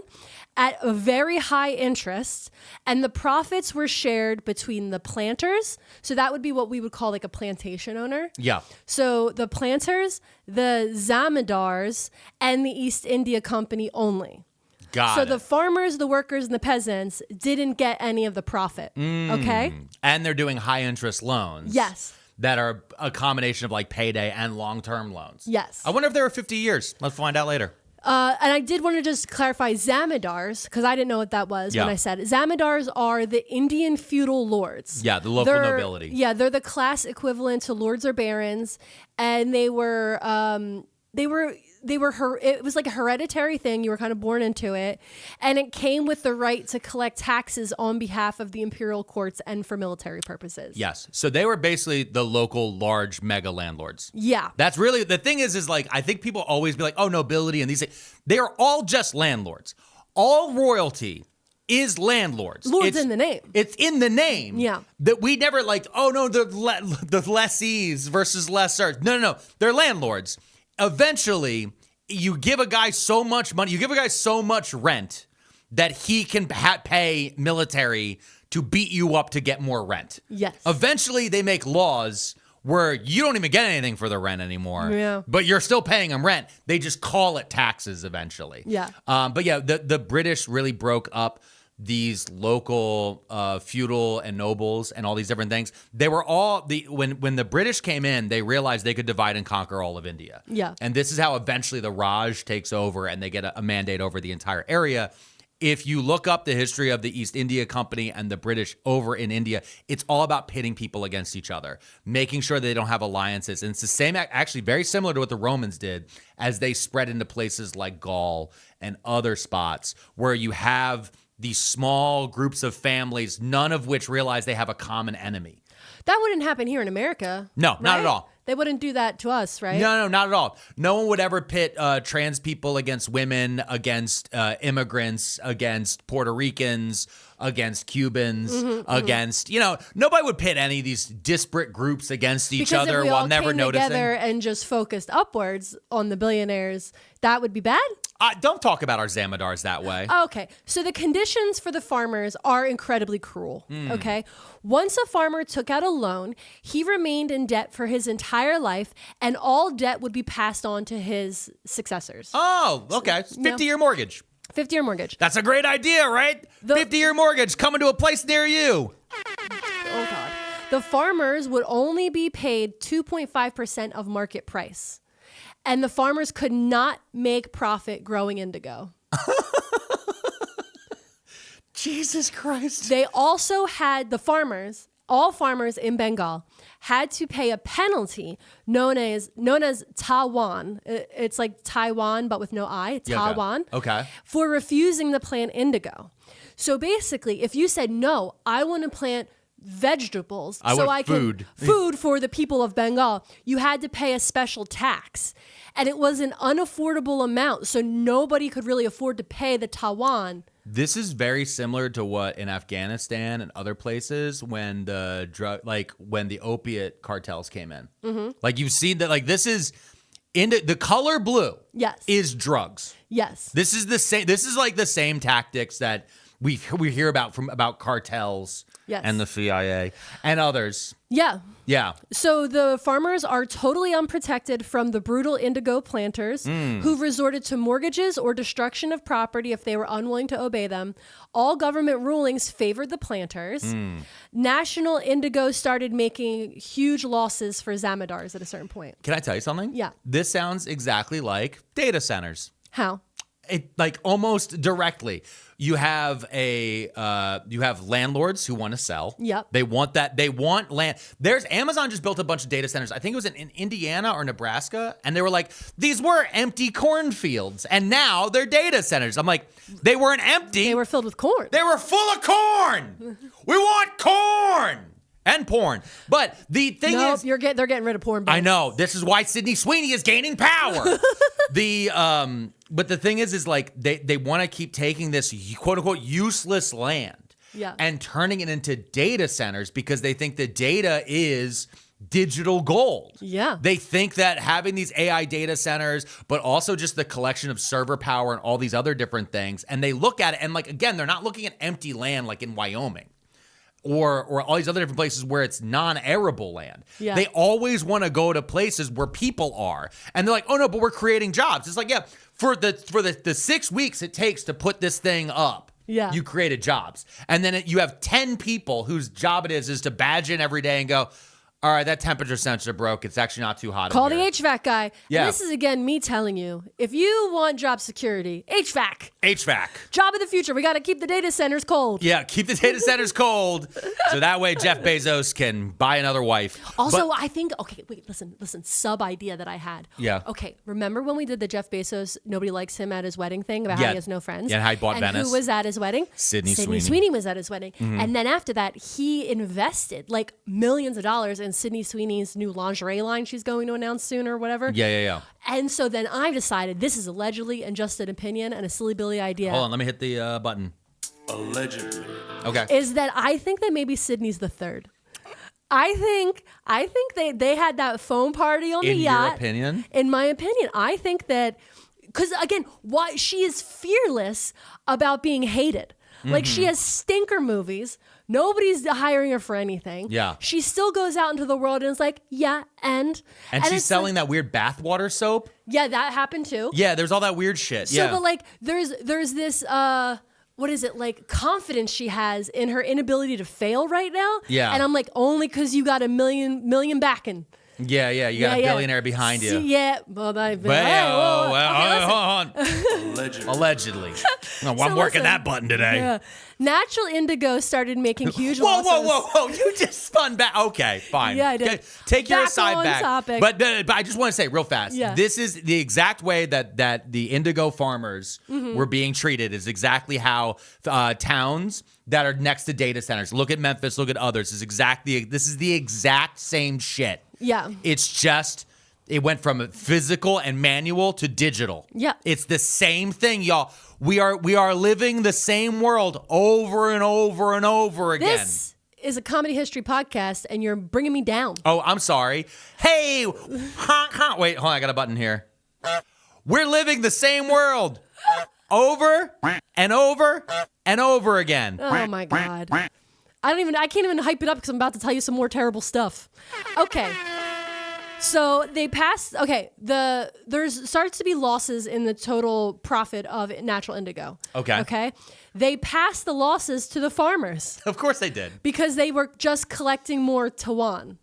at a very high interest, and the profits were shared between the planters. So that would be what we would call like a plantation owner. Yeah. So the planters, the zamindars, and the East India Company only. Got So it. the farmers, the workers, and the peasants didn't get any of the profit. Okay? And they're doing high interest loans. Yes. That are a combination of like payday and long-term loans. Yes. I wonder if they were 50 years. Let's find out later. And I did want to just clarify zamindars, because I didn't know what that was when I said it. Zamindars are the Indian feudal lords. Yeah, the local nobility. Yeah, they're the class equivalent to lords or barons, and it was like a hereditary thing. You were kind of born into it, and it came with the right to collect taxes on behalf of the imperial courts and for military purposes. Yes. So they were basically the local large mega landlords. Yeah. That's really, the thing is like, I think people always be like, oh, nobility and these things. They are all just landlords. All royalty is landlords. Lords in the name. It's in the name. Yeah. That we never like, oh no, the lessees versus lessers. No. They're landlords. Eventually, you give a guy so much money, you give a guy so much rent that he can pay military to beat you up to get more rent. Yes. Eventually, they make laws where you don't even get anything for the rent anymore. Yeah. But you're still paying them rent. They just call it taxes eventually. Yeah. But yeah, the British really broke up these local feudal and nobles and all these different things. They were all when the British came in, they realized they could divide and conquer all of India. Yeah. And this is how eventually the Raj takes over and they get a mandate over the entire area. If you look up the history of the East India Company and the British over in India, it's all about pitting people against each other, making sure they don't have alliances. And it's the same, actually very similar to what the Romans did as they spread into places like Gaul and other spots where you have these small groups of families, none of which realize they have a common enemy. That wouldn't happen here in America. No, right? not at all. They wouldn't do that to us, right? No, not at all. No one would ever pit trans people against women, against immigrants, against Puerto Ricans, against Cubans, against, nobody would pit any of these disparate groups against each Because other if we while all never came noticing. together and just focused upwards on the billionaires, that would be bad? Don't talk about our zamindars that way. Okay, so the conditions for the farmers are incredibly cruel, okay? Once a farmer took out a loan, he remained in debt for his entire life, and all debt would be passed on to his successors. Oh, okay. 50-year mortgage. 50-year mortgage. That's a great idea, right? 50-year mortgage coming to a place near you. Oh, God. The farmers would only be paid 2.5% of market price. And the farmers could not make profit growing indigo. Jesus Christ. They also had all farmers in Bengal had to pay a penalty known as Tawan. It's like Taiwan, but with no I, Tawan. Okay. For refusing to plant indigo. So basically, if you said, no, I want to plant vegetables food for the people of Bengal, you had to pay a special tax. And it was an unaffordable amount, so nobody could really afford to pay the Tawan. This is very similar to what in Afghanistan and other places when when the opiate cartels came in. Like you've seen that, like this is the color blue. Yes. Is drugs. Yes. This is the same. This is like the same tactics that we hear about cartels. Yes. And the CIA and others. Yeah. Yeah. So the farmers are totally unprotected from the brutal indigo planters who resorted to mortgages or destruction of property if they were unwilling to obey them. All government rulings favored the planters. National Indigo started making huge losses for zamindars at a certain point. Can I tell you something? Yeah. This sounds exactly like data centers. How? like almost directly. You have landlords who want to sell. Yep. They want that. They want land. There's Amazon just built a bunch of data centers. I think it was in Indiana or Nebraska, and they were like, these were empty cornfields, and now they're data centers. I'm like, they weren't empty. They were filled with corn. They were full of corn. We want corn and porn. But the thing is, they're getting rid of porn. I know. This is why Sydney Sweeney is gaining power. But the thing is like they want to keep taking this quote unquote useless land and turning it into data centers because they think the data is digital gold. Yeah. They think that having these AI data centers, but also just the collection of server power and all these other different things, and they look at it and like, again, they're not looking at empty land like in Wyoming. Or all these other different places where it's non-arable land. Yeah. They always want to go to places where people are. And they're like, oh no, but we're creating jobs. It's like, yeah, for the 6 weeks it takes to put this thing up, you created jobs. And then you have 10 people whose job it is to badge in every day and go, all right, that temperature sensor broke. It's actually not too hot. Call the HVAC guy. Yeah. And this is, again, me telling you, if you want job security, HVAC. Job of the future. We got to keep the data centers cold. Yeah, keep the data centers cold. So that way Geoff Bezos can buy another wife. Also, I think, okay, wait, listen, sub idea that I had. Yeah. Okay, remember when we did the Geoff Bezos, nobody likes him at his wedding thing about how he has no friends? Yeah, and how he bought Venice. Who was at his wedding? Sydney Sweeney. Sweeney was at his wedding. Mm-hmm. And then after that, he invested like millions of dollars in Sydney Sweeney's new lingerie line she's going to announce soon or whatever. Yeah. And so then I decided, this is allegedly and just an opinion and a silly billy idea. Hold on, let me hit the button. Allegedly. Okay. Is that I think that maybe Sydney's the third. I think they had that foam party on the yacht. In your opinion? In my opinion, I think that, because again, why she is fearless about being hated. Like she has stinker movies. Nobody's hiring her for anything. Yeah. She still goes out into the world and is like, and she's selling that weird bathwater soap. Yeah, that happened too. Yeah, there's all that weird shit. So, but like, there's this what is it, like, confidence she has in her inability to fail right now. Yeah. And I'm like, only because you got a million backing. Yeah, you got a billionaire behind you. Yeah, well, hold on. Allegedly. I'm working that button today. Yeah. Natural Indigo started making huge losses. Whoa. You just spun back. Okay, fine. Yeah, I did. Take your Back side on back. topic. But I just want to say real fast, this is the exact way that the indigo farmers were being treated is exactly how towns that are next to data centers. Look at Memphis, look at others. This is the exact same shit. Yeah. It's just, it went from physical and manual to digital. Yeah. It's the same thing, y'all. We are living the same world over and over and over again. This is a comedy history podcast, and you're bringing me down. Oh, I'm sorry. Hey, wait, hold on, I got a button here. We're living the same world over and over and over again. Oh my God. I can't even hype it up because I'm about to tell you some more terrible stuff. Okay. So they passed, there's starts to be losses in the total profit of natural indigo. Okay. They passed the losses to the farmers. Of course they did. Because they were just collecting more Tawan.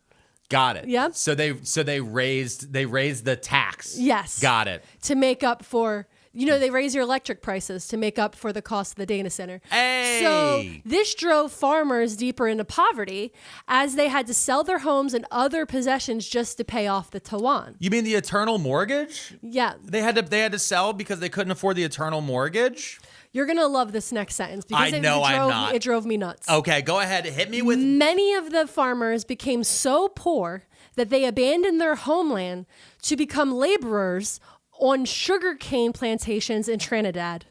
Got it. Yeah. So they raised the tax. Yes. Got it. To make up for, they raise your electric prices to make up for the cost of the data center. Hey! So this drove farmers deeper into poverty as they had to sell their homes and other possessions just to pay off the Tawan. You mean the eternal mortgage? Yeah. They had to sell because they couldn't afford the eternal mortgage? You're going to love this next sentence because it drove me nuts. Okay, go ahead. Hit me with... Many of the farmers became so poor that they abandoned their homeland to become laborers on sugarcane plantations in Trinidad.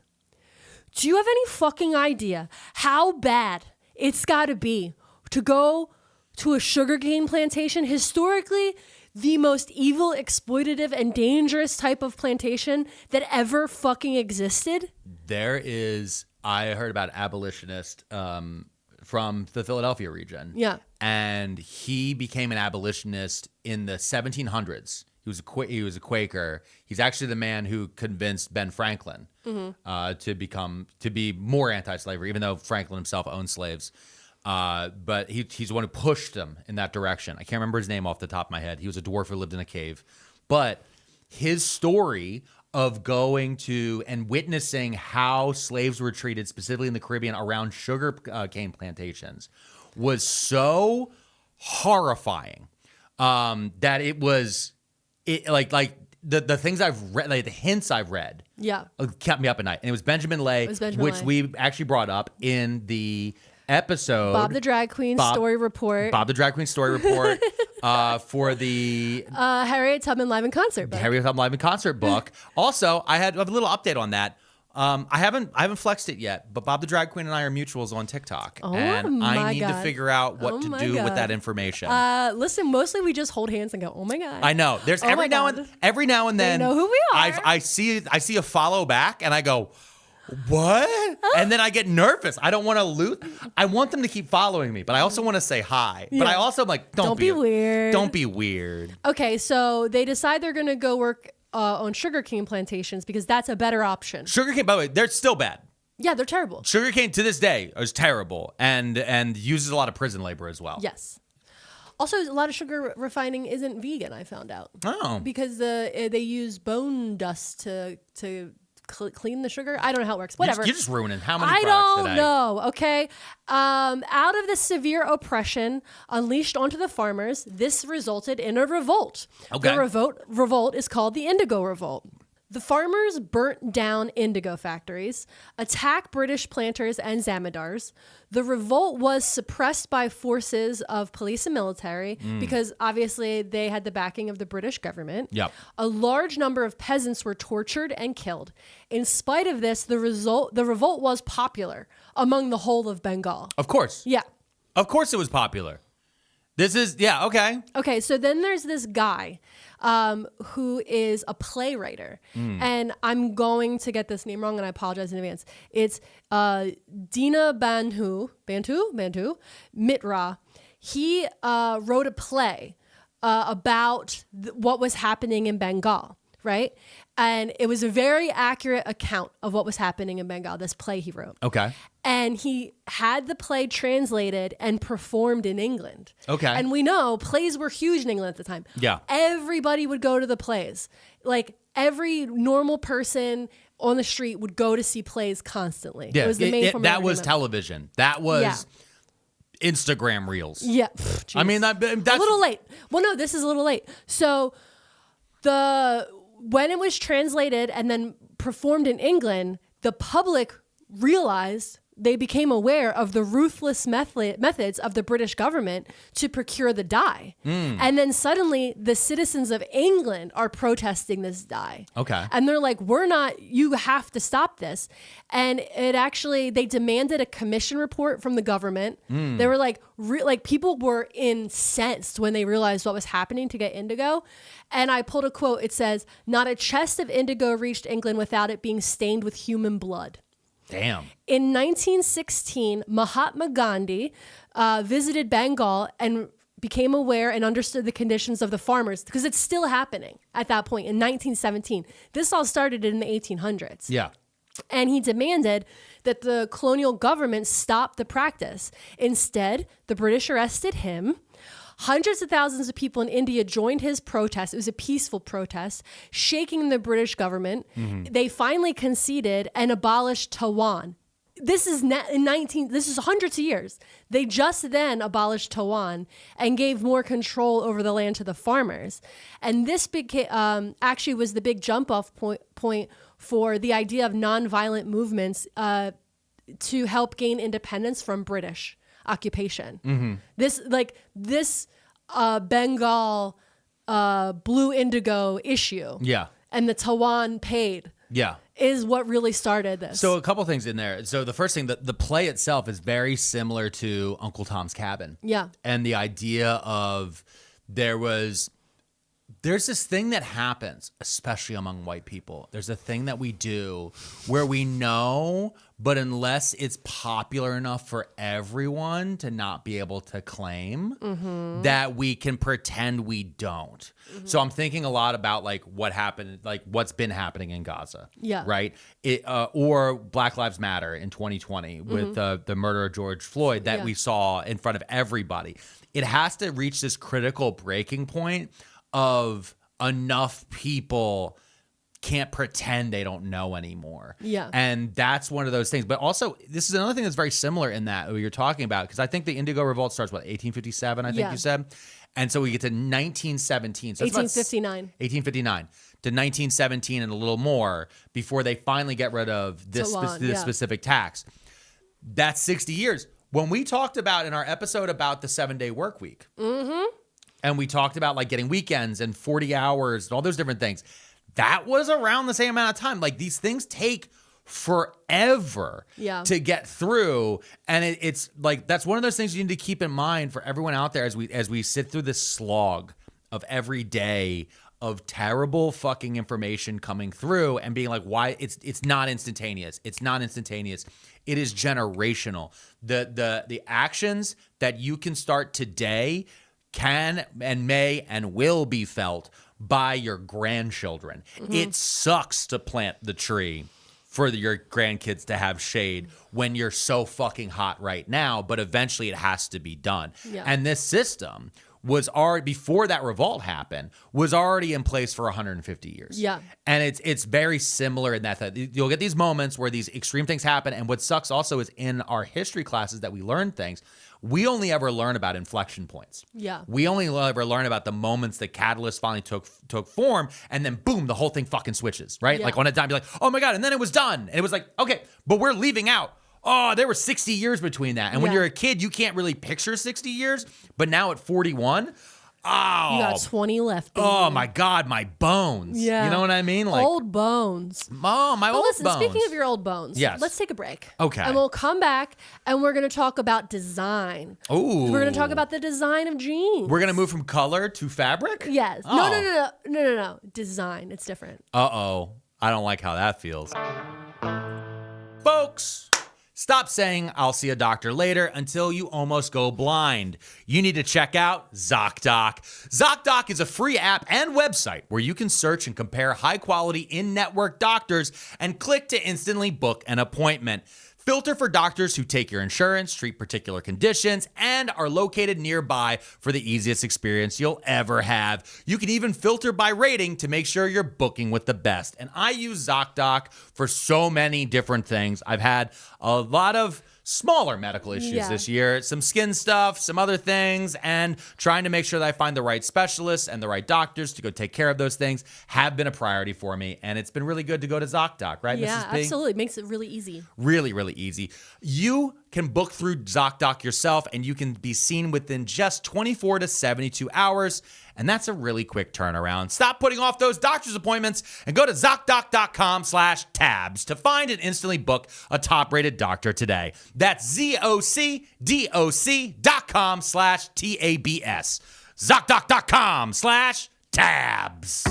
Do you have any fucking idea how bad it's got to be to go to a sugarcane plantation? Historically, the most evil, exploitative, and dangerous type of plantation that ever fucking existed. I heard about an abolitionist from the Philadelphia region. Yeah. And he became an abolitionist in the 1700s. He was a Quaker. He's actually the man who convinced Ben Franklin to be more anti-slavery, even though Franklin himself owned slaves. But he's the one who pushed them in that direction. I can't remember his name off the top of my head. He was a dwarf who lived in a cave. But his story of going to and witnessing how slaves were treated, specifically in the Caribbean around sugar cane plantations, was so horrifying that it was like the things I've read, like the hints I've read, kept me up at night. And it was Benjamin Lay, which we actually brought up in the episode Bob the Drag Queen Story Report. Bob the Drag Queen Story Report for the Harriet Tubman Live in Concert book. Harriet Tubman Live in Concert book. Also, I have a little update on that. I haven't flexed it yet, but Bob the Drag Queen and I are mutuals on TikTok, and I need to figure out what to do with that information. Listen, mostly we just hold hands and go, "Oh my god!" I know. There's every now and then they know who we are. I see a follow back, and I go, what? And then I get nervous. I don't want to lose. I want them to keep following me, but I also want to say hi. Yeah. But I also am like, don't be weird. Don't be weird. Okay, so they decide they're going to go work on sugarcane plantations because that's a better option. Sugarcane, by the way, they're still bad. Yeah, they're terrible. Sugarcane to this day is terrible and uses a lot of prison labor as well. Yes. Also, a lot of sugar refining isn't vegan, I found out. Oh. Because they use bone dust to clean the sugar. I don't know how it works. Whatever. You're just ruining how many I products don't today? know. Okay. Out of the severe oppression unleashed onto the farmers, this resulted in a revolt. Okay. The revolt is called the Indigo Revolt. The farmers burnt down indigo factories, attacked British planters and zamindars. The revolt was suppressed by forces of police and military because obviously they had the backing of the British government. Yep. A large number of peasants were tortured and killed. In spite of this, the revolt was popular among the whole of Bengal. Of course. Yeah. Of course it was popular. This is, yeah, okay. Okay, so then there's this guy who is a playwright. And I'm going to get this name wrong, and I apologize in advance. It's Dina Bantu Mitra. He wrote a play about what was happening in Bengal, right? And it was a very accurate account of what was happening in Bengal, this play he wrote. Okay. And he had the play translated and performed in England. Okay. And we know plays were huge in England at the time. Yeah. Everybody would go to the plays. Like every normal person on the street would go to see plays constantly. Yeah. It was the main form of that was entertainment. television. That was Instagram Reels. Yeah. I mean, that's a little late. Well, no, this is a little late. So when it was translated and then performed in England, the public realized they became aware of the ruthless methods of the British government to procure the dye. And then suddenly the citizens of England are protesting this dye. Okay. And they're like, you have to stop this. And they demanded a commission report from the government. They were like people were incensed when they realized what was happening to get indigo. And I pulled a quote. It says, "Not a chest of indigo reached England without it being stained with human blood." Damn. In 1916, Mahatma Gandhi visited Bengal and became aware and understood the conditions of the farmers because it's still happening at that point in 1917. This all started in the 1800s. Yeah. And he demanded that the colonial government stop the practice. Instead, the British arrested him. Hundreds of thousands of people in India joined his protest. It was a peaceful protest, shaking the British government. They finally conceded and abolished Tawan. This is hundreds of years. They just then abolished Tawan and gave more control over the land to the farmers. And this actually was the big jump-off point for the idea of nonviolent movements to help gain independence from British occupation. This Bengal blue indigo issue. Yeah. And the Tawan paid. Yeah. Is what really started this. So a couple things in there. So the first thing, the play itself is very similar to Uncle Tom's Cabin. Yeah. And the idea of there's this thing that happens, especially among white people. There's a thing that we do where we know, but unless it's popular enough for everyone to not be able to claim, that we can pretend we don't. So I'm thinking a lot about like what happened, like what's been happening in Gaza. Yeah. Right. Or Black Lives Matter in 2020 with the murder of George Floyd that we saw in front of everybody. It has to reach this critical breaking point of enough people can't pretend they don't know anymore. Yeah. And that's one of those things. But also, this is another thing that's very similar in that you're talking about, because I think the Indigo Revolt starts, 1857, I think you said? And so we get to 1917. So 1859. 1859 to 1917 and a little more before they finally get rid of this specific tax. That's 60 years. When we talked about in our episode about the 7-day work week, and we talked about like getting weekends and 40 hours and all those different things, that was around the same amount of time. Like these things take forever to get through. And it's like, that's one of those things you need to keep in mind for everyone out there as we sit through this slog of every day of terrible fucking information coming through and being like, why it's not instantaneous. It's not instantaneous. It is generational. The actions that you can start today can and may and will be felt by your grandchildren. It sucks to plant the tree for your grandkids to have shade when you're so fucking hot right now, but eventually it has to be done. Yeah. And this system was already, before that revolt happened, was already in place for 150 years. Yeah. And it's very similar in that you'll get these moments where these extreme things happen. And what sucks also is in our history classes that we learn things, we only ever learn about inflection points. Yeah. We only ever learn about the moments the catalyst finally took form, and then boom, the whole thing fucking switches, right? Yeah. Like on a dime, you're like, oh my God, and then it was done. And it was like, okay, but we're leaving out, oh, there were 60 years between that. And when you're a kid, you can't really picture 60 years, but now at 41, oh, you got 20 left. Baby. Oh my God, my bones. Yeah. You know what I mean? Like old bones. Oh, my old bones. Speaking of your old bones, let's take a break. Okay. And we'll come back and we're going to talk about design. Ooh. We're going to talk about the design of jeans. We're going to move from color to fabric? Yes. Oh. No. Design. It's different. Uh-oh. I don't like how that feels. Folks, stop saying I'll see a doctor later until you almost go blind. You need to check out ZocDoc. ZocDoc is a free app and website where you can search and compare high-quality in-network doctors and click to instantly book an appointment. Filter for doctors who take your insurance, treat particular conditions, and are located nearby for the easiest experience you'll ever have. You can even filter by rating to make sure you're booking with the best. And I use ZocDoc for so many different things. I've had a lot of smaller medical issues this year, some skin stuff, some other things, and trying to make sure that I find the right specialists and the right doctors to go take care of those things have been a priority for me. And it's been really good to go to ZocDoc, right, yeah, Mrs. P? Absolutely. It makes it really easy. Really, really easy. You can book through ZocDoc yourself, and you can be seen within just 24 to 72 hours. And that's a really quick turnaround. Stop putting off those doctor's appointments and go to ZocDoc.com/tabs to find and instantly book a top-rated doctor today. That's ZocDoc.com/TABS. ZocDoc.com/tabs.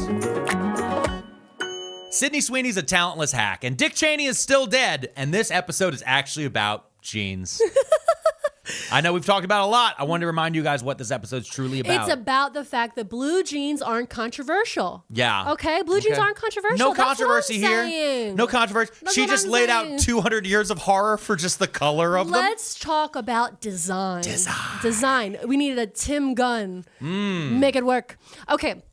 Sydney Sweeney's a talentless hack, and Dick Cheney is still dead, and this episode is actually about jeans. I know we've talked about it a lot. I wanted to remind you guys what this episode's truly about. It's about the fact that blue jeans aren't controversial. Yeah. Okay? Blue jeans aren't controversial. No controversy here. No controversy. She just laid out 200 years of horror for just the color of them. Let's talk about design. Design. We needed a Tim Gunn. Make it work. Okay.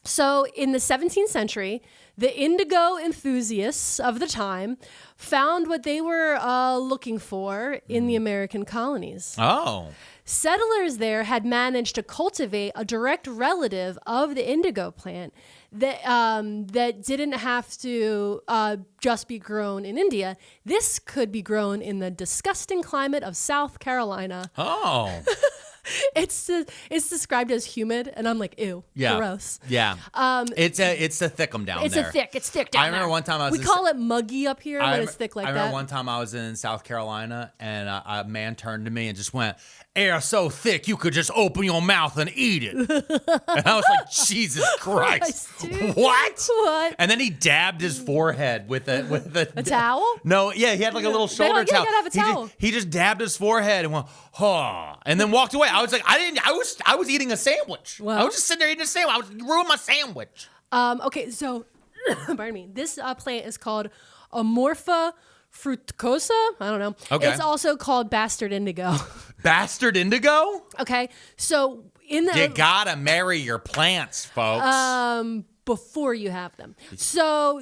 So in the 17th century, the indigo enthusiasts of the time found what they were looking for in the American colonies. Oh. Settlers there had managed to cultivate a direct relative of the indigo plant that didn't have to just be grown in India. This could be grown in the disgusting climate of South Carolina. Oh. It's described as humid, and I'm like, ew, gross. Yeah, it's a thickum down there. It's thick down there. I remember one time we call it muggy up here, but it's thick like that. I remember one time I was in South Carolina, and a man turned to me and just went, "Air so thick you could just open your mouth and eat it." And I was like, Jesus Christ, what? And then he dabbed his forehead with a towel. No, yeah, he had like a little shoulder towel. You gotta have a towel. He just dabbed his forehead and went, and then walked away. I was like, I was eating a sandwich. Well, I was just sitting there eating a sandwich. I was ruining my sandwich. Okay, so, pardon me. This plant is called Amorpha fruticosa. I don't know. Okay. It's also called bastard indigo. Bastard indigo? Okay, so you gotta marry your plants, folks. before you have them. So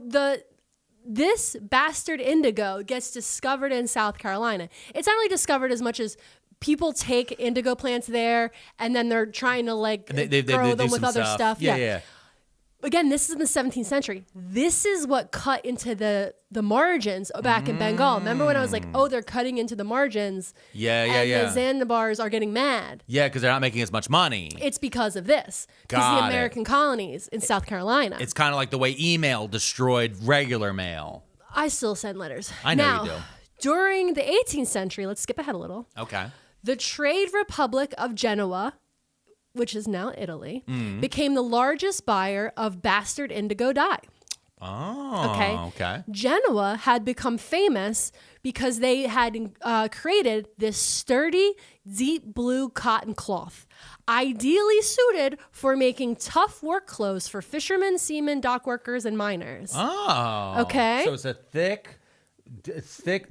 this bastard indigo gets discovered in South Carolina. It's not really discovered as much as people take indigo plants there and then they're trying to like grow them with other stuff. Yeah. Again, this is in the 17th century. This is what cut into the margins back in Bengal. Remember when I was like, oh, they're cutting into the margins. Yeah. The Zanzibars are getting mad. Yeah, because they're not making as much money. It's because of this. Because the American colonies in South Carolina. It's kind of like the way email destroyed regular mail. I still send letters. I know you do. During the 18th century, let's skip ahead a little. Okay. The Trade Republic of Genoa, which is now Italy, became the largest buyer of bastard indigo dye. Oh, okay. Genoa had become famous because they had created this sturdy, deep blue cotton cloth, ideally suited for making tough work clothes for fishermen, seamen, dock workers, and miners. Oh. Okay. So it's a thick,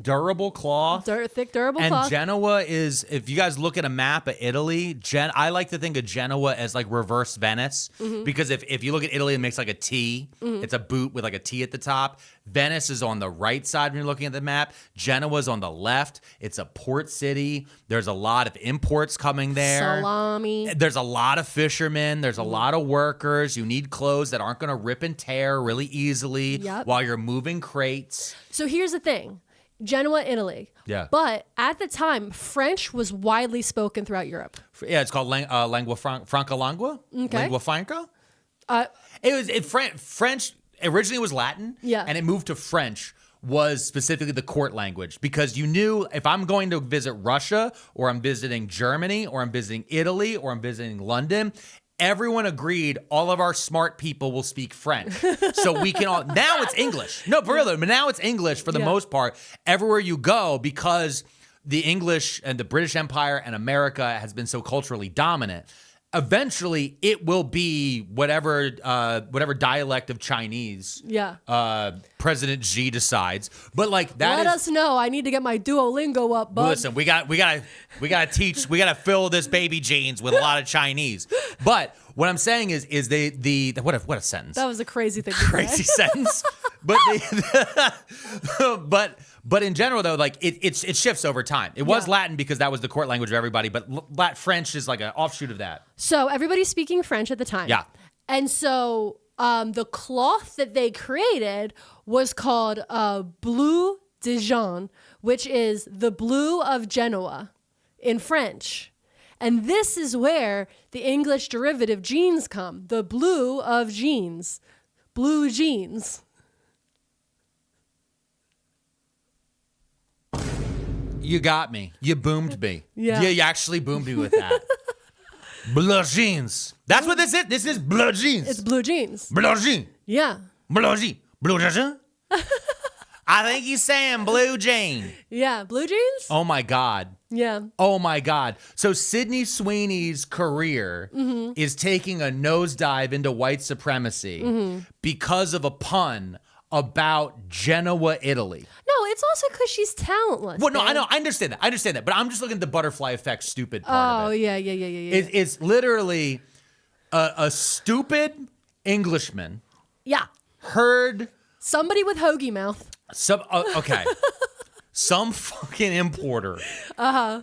durable cloth. Thick, durable and cloth. Genoa is, if you guys look at a map of Italy, I like to think of Genoa as like reverse Venice. Because if you look at Italy, it makes like a T. It's a boot with like a T at the top. Venice is on the right side when you're looking at the map. Genoa's on the left. It's a port city. There's a lot of imports coming there. Salami. There's a lot of fishermen. There's a lot of workers. You need clothes that aren't going to rip and tear really easily while you're moving crates. So here's the thing. Genoa, Italy. Yeah. But at the time, French was widely spoken throughout Europe. Yeah, it's called lingua franca lingua. Okay. Lingua franca. It French originally was Latin. Yeah. And it moved to French. Was specifically the court language because you knew if I'm going to visit Russia or I'm visiting Germany or I'm visiting Italy or I'm visiting London, everyone agreed all of our smart people will speak French. So we can all, now it's English. No, for real, but now it's English for the most part everywhere you go because the English and the British Empire and America has been so culturally dominant. Eventually, it will be whatever dialect of Chinese President Xi decides. But like that Let us know. I need to get my Duolingo up, bud. Listen, we gotta fill this baby jeans with a lot of Chinese. But what I'm saying is what a sentence. That was a crazy thing. Crazy sentence. But in general, though, like it shifts over time. It was Latin because that was the court language of everybody, but French is like an offshoot of that. So everybody's speaking French at the time. Yeah. And so the cloth that they created was called bleu de Jean, which is the blue of Genoa in French. And this is where the English derivative jeans come, the blue of jeans, blue jeans. You got me. You boomed me. Yeah. You actually boomed me with that. Blue jeans. That's what this is. This is blue jeans. It's blue jeans. Blue jeans. Yeah. Blue jeans. Blue jeans. I think he's saying blue jean. Yeah. Blue jeans? Oh my God. Yeah. Oh my God. So Sydney Sweeney's career is taking a nosedive into white supremacy because of a pun about Genoa, Italy. No, it's also because she's talentless. Well, no, man. I know. I understand that. But I'm just looking at the butterfly effect stupid part of it. Yeah. It's literally a stupid Englishman Yeah. heard Somebody with hoagie mouth. okay. Some fucking importer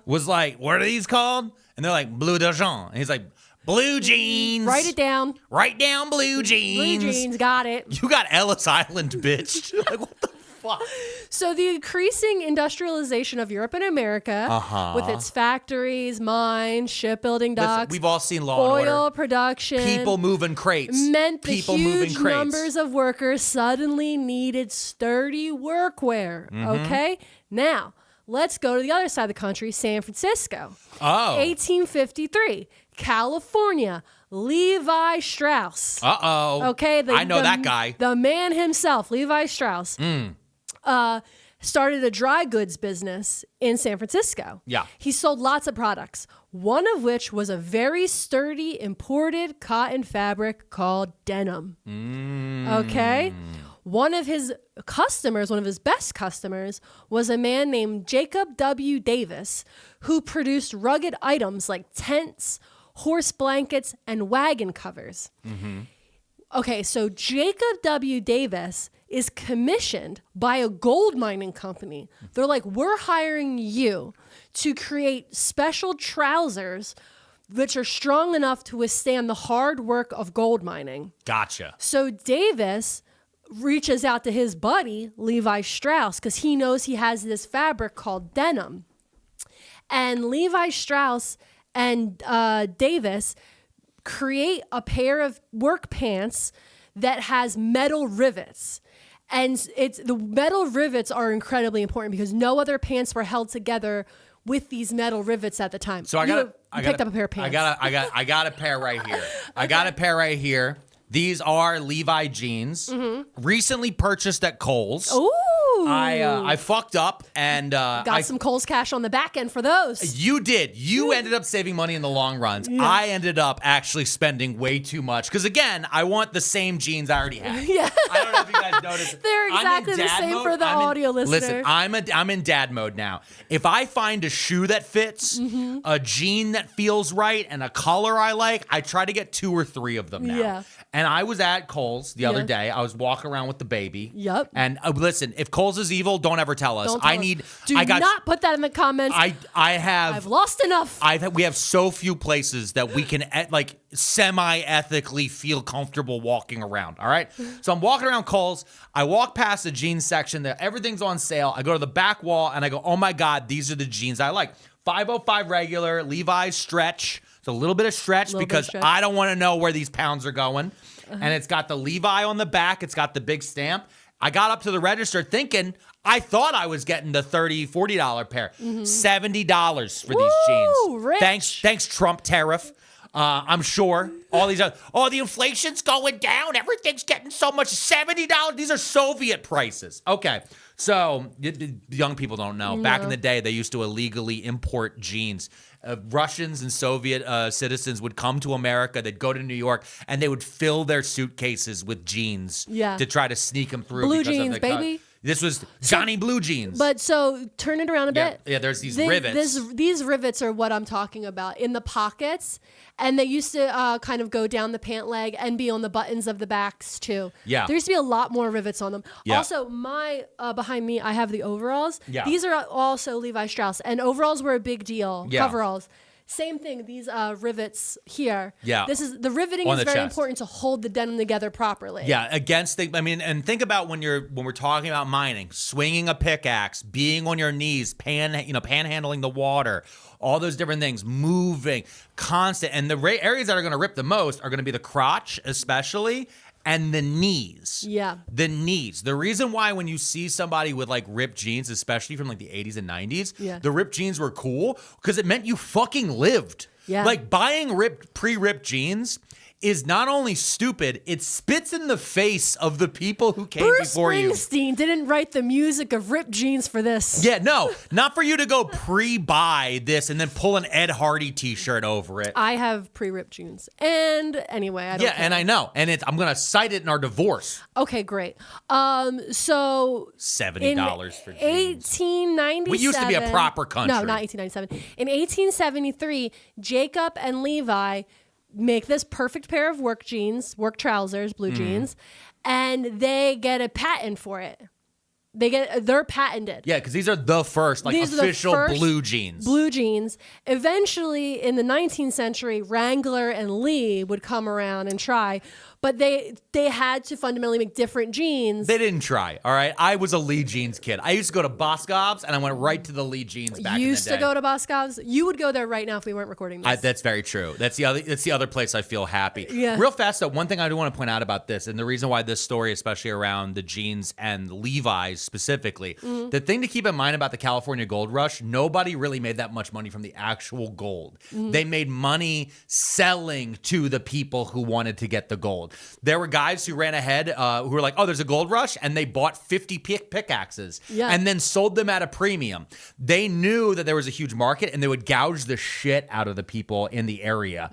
was like, what are these called? And they're like, bleu d'argent. And he's like, blue jeans. Write it down. Write down blue jeans. Blue jeans. Got it. You got Ellis Island, bitch. Like, what the fuck? So the increasing industrialization of Europe and America with its factories, mines, shipbuilding docks, Listen, we've all seen Law and oil Order. production, People moving crates. meant the People moving huge crates. numbers of workers suddenly needed sturdy workwear. Okay? Now, let's go to the other side of the country, San Francisco. Oh. 1853, California, Levi Strauss. Uh-oh. Okay, I know that guy. The man himself, Levi Strauss, started a dry goods business in San Francisco. Yeah. He sold lots of products, one of which was a very sturdy imported cotton fabric called denim. Okay? One of his customers, one of his best customers, was a man named Jacob W. Davis, who produced rugged items like tents, horse blankets, and wagon covers. Okay, so Jacob W. Davis is commissioned by a gold mining company. They're like, we're hiring you to create special trousers which are strong enough to withstand the hard work of gold mining. Gotcha. So Davis reaches out to his buddy, Levi Strauss, because he knows he has this fabric called denim. And Levi Strauss and Davis create a pair of work pants that has metal rivets. And the metal rivets are incredibly important because no other pants were held together with these metal rivets at the time. So I picked up a pair of pants. I got a pair right here. I got a pair right here. These are Levi jeans, recently purchased at Kohl's. Ooh. I fucked up and got some Kohl's cash on the back end for those. You did. You ended up saving money in the long runs. Yeah. I ended up actually spending way too much because again, I want the same jeans I already have. Yeah. I don't know if you guys noticed. They're exactly the same for the audio listener. Listen, I'm in dad mode now. If I find a shoe that fits, a jean that feels right, and a color I like, I try to get 2 or 3 of them now. Yeah. And I was at Kohl's the other day. I was walking around with the baby. Yep. And listen, if Kohl's is evil, don't ever tell us. Do not put that in the comments. I've lost enough. We have so few places that we can like semi-ethically feel comfortable walking around. All right. So I'm walking around Kohl's. I walk past the jeans section there. Everything's on sale. I go to the back wall and I go, oh my God, these are the jeans I like. 505 regular, Levi's stretch. It's a little bit of stretch because I don't want to know where these pounds are going. And it's got the Levi on the back. It's got the big stamp. I got up to the register thinking, I thought I was getting the $30, $40 pair. $70 for these jeans. Rich. Thanks, Trump tariff. I'm sure all these other, the inflation's going down. Everything's getting so much. $70. These are Soviet prices. Okay. So young people don't know. No. Back in the day, they used to illegally import jeans. Russians and Soviet citizens would come to America. They'd go to New York, and they would fill their suitcases with jeans to try to sneak them through. Blue jeans, baby. This was Johnny Blue Jeans. But so turn it around a bit. Yeah, there's these rivets. These rivets are what I'm talking about in the pockets. And they used to kind of go down the pant leg and be on the buttons of the backs too. Yeah. There used to be a lot more rivets on them. Yeah. Also, behind me, I have the overalls. Yeah. These are also Levi Strauss. And overalls were a big deal. Yeah. Coveralls. Same thing, these rivets here. Yeah. The riveting is very important to hold the denim together properly. Yeah, and think about when we're talking about mining, swinging a pickaxe, being on your knees, panhandling the water, all those different things, moving, constant. And the areas that are going to rip the most are going to be the crotch, especially, and the knees. Yeah. The knees. The reason why when you see somebody with like ripped jeans, especially from like the 80s and 90s, the ripped jeans were cool because it meant you fucking lived. Yeah. Like buying pre-ripped jeans is not only stupid, it spits in the face of the people who came before you. Bruce Springsteen didn't write the music of ripped jeans for this. Yeah, no, not for you to go pre-buy this and then pull an Ed Hardy t-shirt over it. I have pre-ripped jeans. And anyway, I don't care. And I know. And I'm going to cite it in our divorce. Okay, great. So $70 for jeans. 1897. We used to be a proper country. No, not 1897. In 1873, Jacob and Levi make this perfect pair of work trousers, blue jeans, and they get a patent for it. They're patented. Yeah, because these are the first official blue jeans. Blue jeans. Eventually, in the 19th century, Wrangler and Lee would come around and try, but they had to fundamentally make different jeans. They didn't try, all right? I was a Lee jeans kid. I used to go to Boscov's, and I went right to the Lee jeans back in the day. Used to go to Boscov's? You would go there right now if we weren't recording this. That's very true. That's the other place I feel happy. Yeah. Real fast, though, one thing I do want to point out about this, and the reason why this story, especially around the jeans and Levi's specifically, the thing to keep in mind about the California gold rush, nobody really made that much money from the actual gold. They made money selling to the people who wanted to get the gold. There were guys who ran ahead who were like, oh, there's a gold rush, and they bought 50 pickaxes and then sold them at a premium. They knew that there was a huge market, and they would gouge the shit out of the people in the area.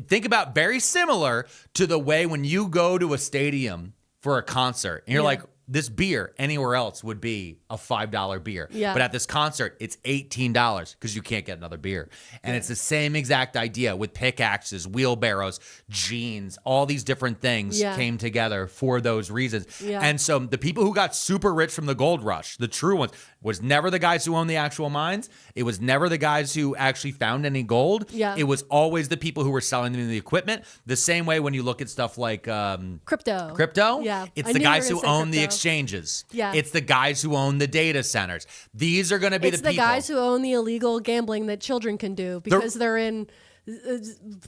Think about very similar to the way when you go to a stadium for a concert, and you're like, this beer anywhere else would be a $5 beer. Yeah. But at this concert, it's $18 because you can't get another beer. And it's the same exact idea with pickaxes, wheelbarrows, jeans, all these different things came together for those reasons. Yeah. And so the people who got super rich from the gold rush, the true ones, was never the guys who owned the actual mines. It was never the guys who actually found any gold. Yeah. It was always the people who were selling them the equipment. The same way when you look at stuff like Crypto. Yeah. It's I the knew you guys were who gonna say own the crypto. exchanges. Yeah. It's the guys who own the data centers. These are going to be It's the the people. guys who own the illegal gambling that children can do because they're in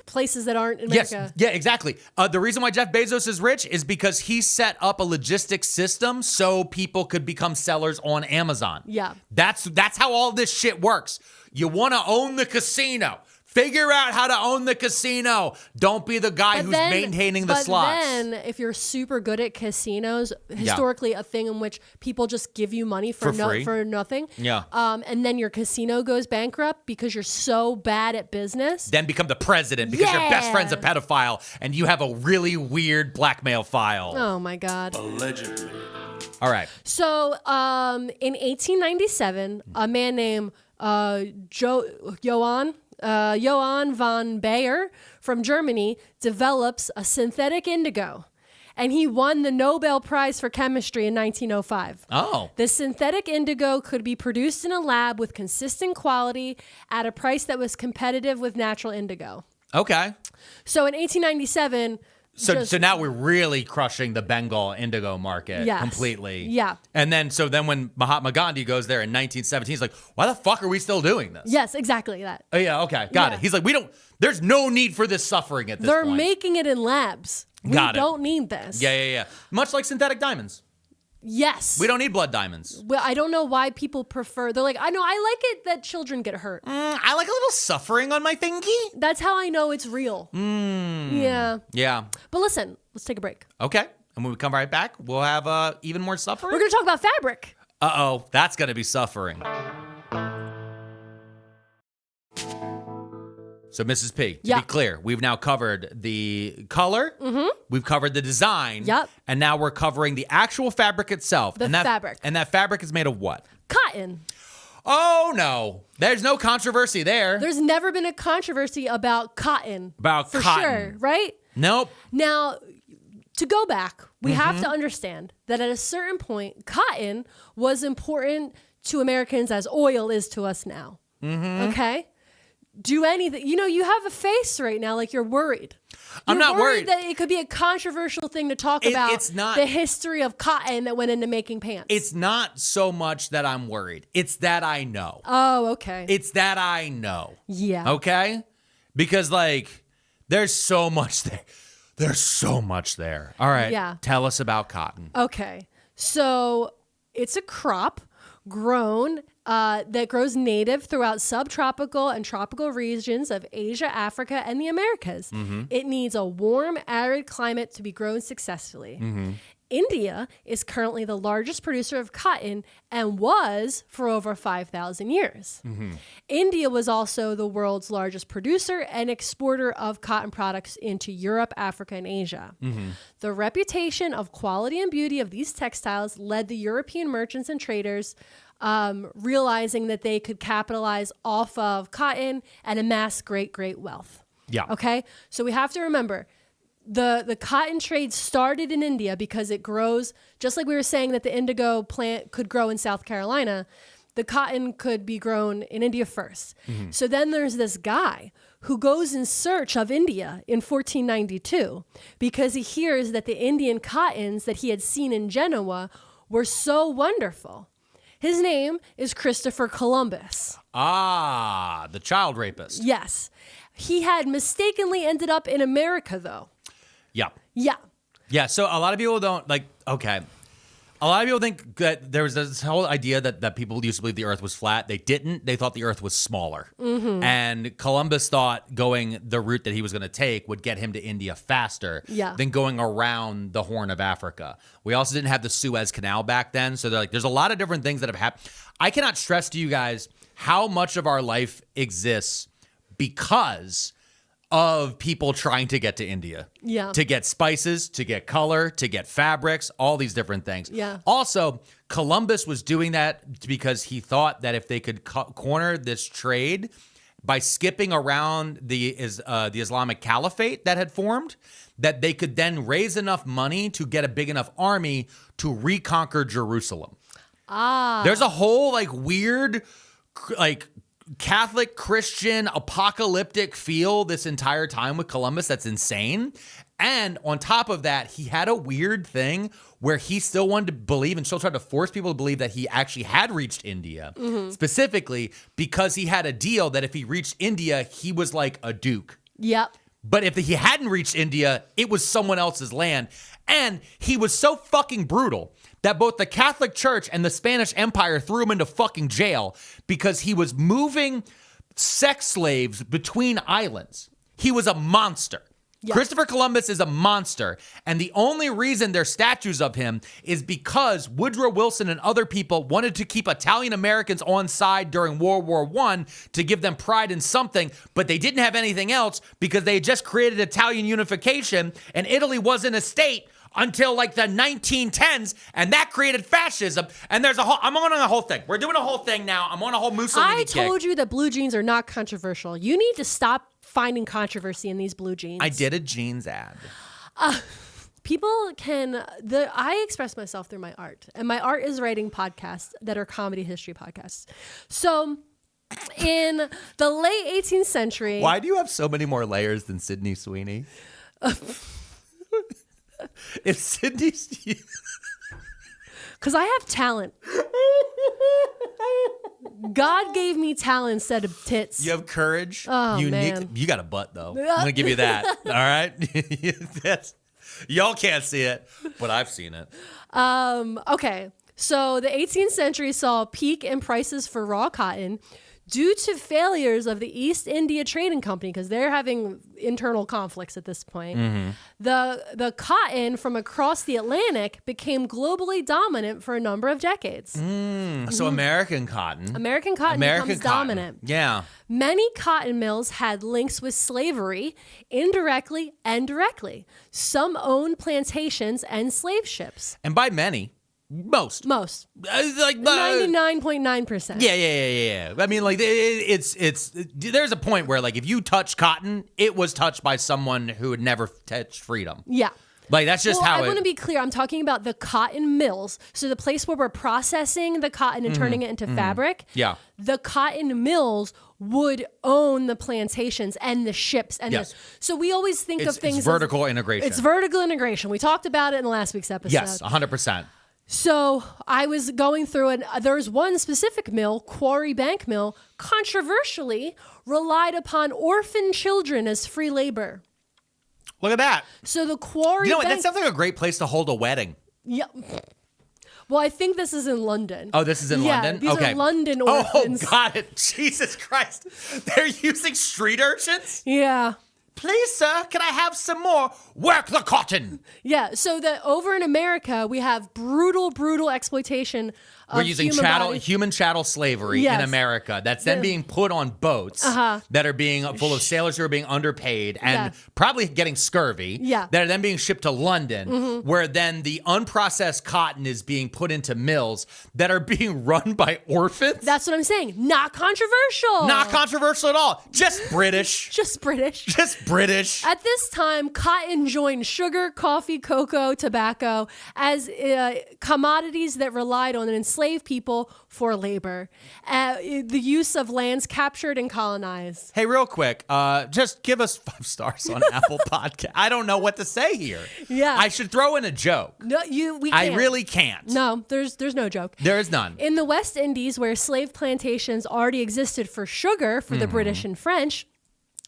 places that aren't in Yes, America. yeah, exactly. The reason why Jeff Bezos is rich is because he set up a logistics system so people could become sellers on Amazon. Yeah. That's how all this shit works. You want to own the casino. Figure out how to own the casino. Don't be the guy who's maintaining the slots. But then, if you're super good at casinos, historically a thing in which people just give you money for free. for nothing. Yeah. And then your casino goes bankrupt because you're so bad at business. Then become the president because your best friend's a pedophile and you have a really weird blackmail file. Oh my God. Allegedly. All right. So, in 1897, a man named Johann von Bayer from Germany develops a synthetic indigo, and he won the Nobel Prize for Chemistry in 1905. Oh. The synthetic indigo could be produced in a lab with consistent quality at a price that was competitive with natural indigo. Okay. So in 1897... So now we're really crushing the Bengal indigo market completely. Yeah. And then when Mahatma Gandhi goes there in 1917, he's like, why the fuck are we still doing this? Yes, exactly that. Oh, yeah, okay. Got it. He's like, there's no need for this suffering at this They're point. making it in labs. Got it. We don't need this. Yeah. Much like synthetic diamonds. Yes. We don't need blood diamonds. Well, I don't know why people prefer. They're like, I know, I like it that children get hurt. I like a little suffering on my thingy. That's how I know it's real. Yeah. Yeah. But listen, let's take a break. Okay. And when we come right back, we'll have even more suffering. We're going to talk about fabric. Uh-oh. That's going to be suffering. So, Mrs. P, to be clear, we've now covered the color, we've covered the design, and now we're covering the actual fabric itself. The fabric. And that fabric is made of what? Cotton. Oh, no. There's no controversy there. There's never been a controversy about cotton. For cotton. Sure, right? Nope. Now, to go back, we have to understand that at a certain point, cotton was important to Americans as oil is to us now. Okay? Do anything. You know, you have a face right now like you're worried. I'm not worried that it could be a controversial thing to talk about. It's not the history of cotton that went into making pants. It's not so much that I'm worried. It's that I know. Oh, okay. It's that I know. Yeah. Okay? Because, there's so much there. There's so much there. All right. Yeah. Tell us about cotton. Okay. So it's a crop grown that grows native throughout subtropical and tropical regions of Asia, Africa, and the Americas. It needs a warm, arid climate to be grown successfully. India is currently the largest producer of cotton and was for over 5,000 years. India was also the world's largest producer and exporter of cotton products into Europe, Africa, and Asia. The reputation of quality and beauty of these textiles led the European merchants and traders realizing that they could capitalize off of cotton and amass great, great wealth. Yeah. Okay? So we have to remember, the cotton trade started in India because it grows, just like we were saying that the indigo plant could grow in South Carolina, the cotton could be grown in India first. So then there's this guy who goes in search of India in 1492 because he hears that the Indian cottons that he had seen in Genoa were so wonderful. His name is Christopher Columbus. Ah, the child rapist. Yes. He had mistakenly ended up in America, though. Yeah. Yeah. Yeah, so a lot of people don't, okay. A lot of people think that there was this whole idea that people used to believe the earth was flat. They didn't. They thought the earth was smaller. And Columbus thought going the route that he was going to take would get him to India faster than going around the Horn of Africa. We also didn't have the Suez Canal back then. So there's a lot of different things that have happened. I cannot stress to you guys how much of our life exists because of people trying to get to India. Yeah. To get spices, to get color, to get fabrics, all these different things. Yeah. Also, Columbus was doing that because he thought that if they could corner this trade by skipping around the Islamic Caliphate that had formed, that they could then raise enough money to get a big enough army to reconquer Jerusalem. There's a whole like weird like Catholic, Christian, apocalyptic feel this entire time with Columbus that's insane. And on top of that, he had a weird thing where he still wanted to believe and still tried to force people to believe that he actually had reached India, specifically because he had a deal that if he reached India, he was like a duke. Yep. But if he hadn't reached India, it was someone else's land. And he was so fucking brutal that both the Catholic Church and the Spanish Empire threw him into fucking jail because he was moving sex slaves between islands. He was a monster. Yeah. Christopher Columbus is a monster. And the only reason there's statues of him is because Woodrow Wilson and other people wanted to keep Italian Americans on side during World War I to give them pride in something, but they didn't have anything else because they had just created Italian unification and Italy wasn't a state until like the 1910s, and that created fascism. And there's I'm on a whole thing. We're doing a whole thing now. I'm on a whole Mussolini kick. I told you that blue jeans are not controversial. You need to stop finding controversy in these blue jeans. I did a jeans ad. People I express myself through my art, and my art is writing podcasts that are comedy history podcasts. So in the late 18th century. Why do you have so many more layers than Sydney Sweeney? If Sydney... Because I have talent. God gave me talent instead of tits. You have courage. Oh, man. You got a butt, though. I'm going to give you that. All right? Y'all can't see it, but I've seen it. Okay. So the 18th century saw a peak in prices for raw cotton due to failures of the East India Trading Company, because they're having internal conflicts at this point. Mm-hmm. The cotton from across the Atlantic became globally dominant for a number of decades. So American cotton. American cotton becomes dominant. Yeah. Many cotton mills had links with slavery, indirectly and directly. Some owned plantations and slave ships. And by many, most. Like 99.9%. Yeah. I mean, like it's there's a point where like if you touch cotton, it was touched by someone who had never touched freedom. Yeah. Like that's just how I want to be clear. I'm talking about the cotton mills. So the place where we're processing the cotton and turning it into fabric. Yeah. The cotton mills would own the plantations and the ships and so we always think of things it's vertical integration. It's vertical integration. We talked about it in last week's episode. Yes, 100%. So I was going through and there's one specific mill, Quarry Bank Mill, controversially relied upon orphan children as free labor. Look at that. So the Quarry You know what? Bank... That sounds like a great place to hold a wedding. Yeah. Well, I think this is in London. Oh, this is in London? These Okay. are London orphans. Oh, got it. Jesus Christ. They're using street urchins? Yeah. Please, sir, can I have some more? Work the cotton. Yeah. So that over in America, we have brutal exploitation of We're using human chattel slavery in America. That's then being put on boats that are being full of sailors who are being underpaid and probably getting scurvy. Yeah. That are then being shipped to London, where then the unprocessed cotton is being put into mills that are being run by orphans. That's what I'm saying. Not controversial. Not controversial at all. Just British. Just British. Just British. At this time, cotton joined sugar, coffee, cocoa, tobacco as commodities that relied on enslaved people for labor. The use of lands captured and colonized. Hey, real quick, just give us 5 stars on Apple Podcast. I don't know what to say here. Yeah. I should throw in a joke. No, we can't. I really can't. No, there's no joke. There is none. In the West Indies, where slave plantations already existed for sugar for the British and French,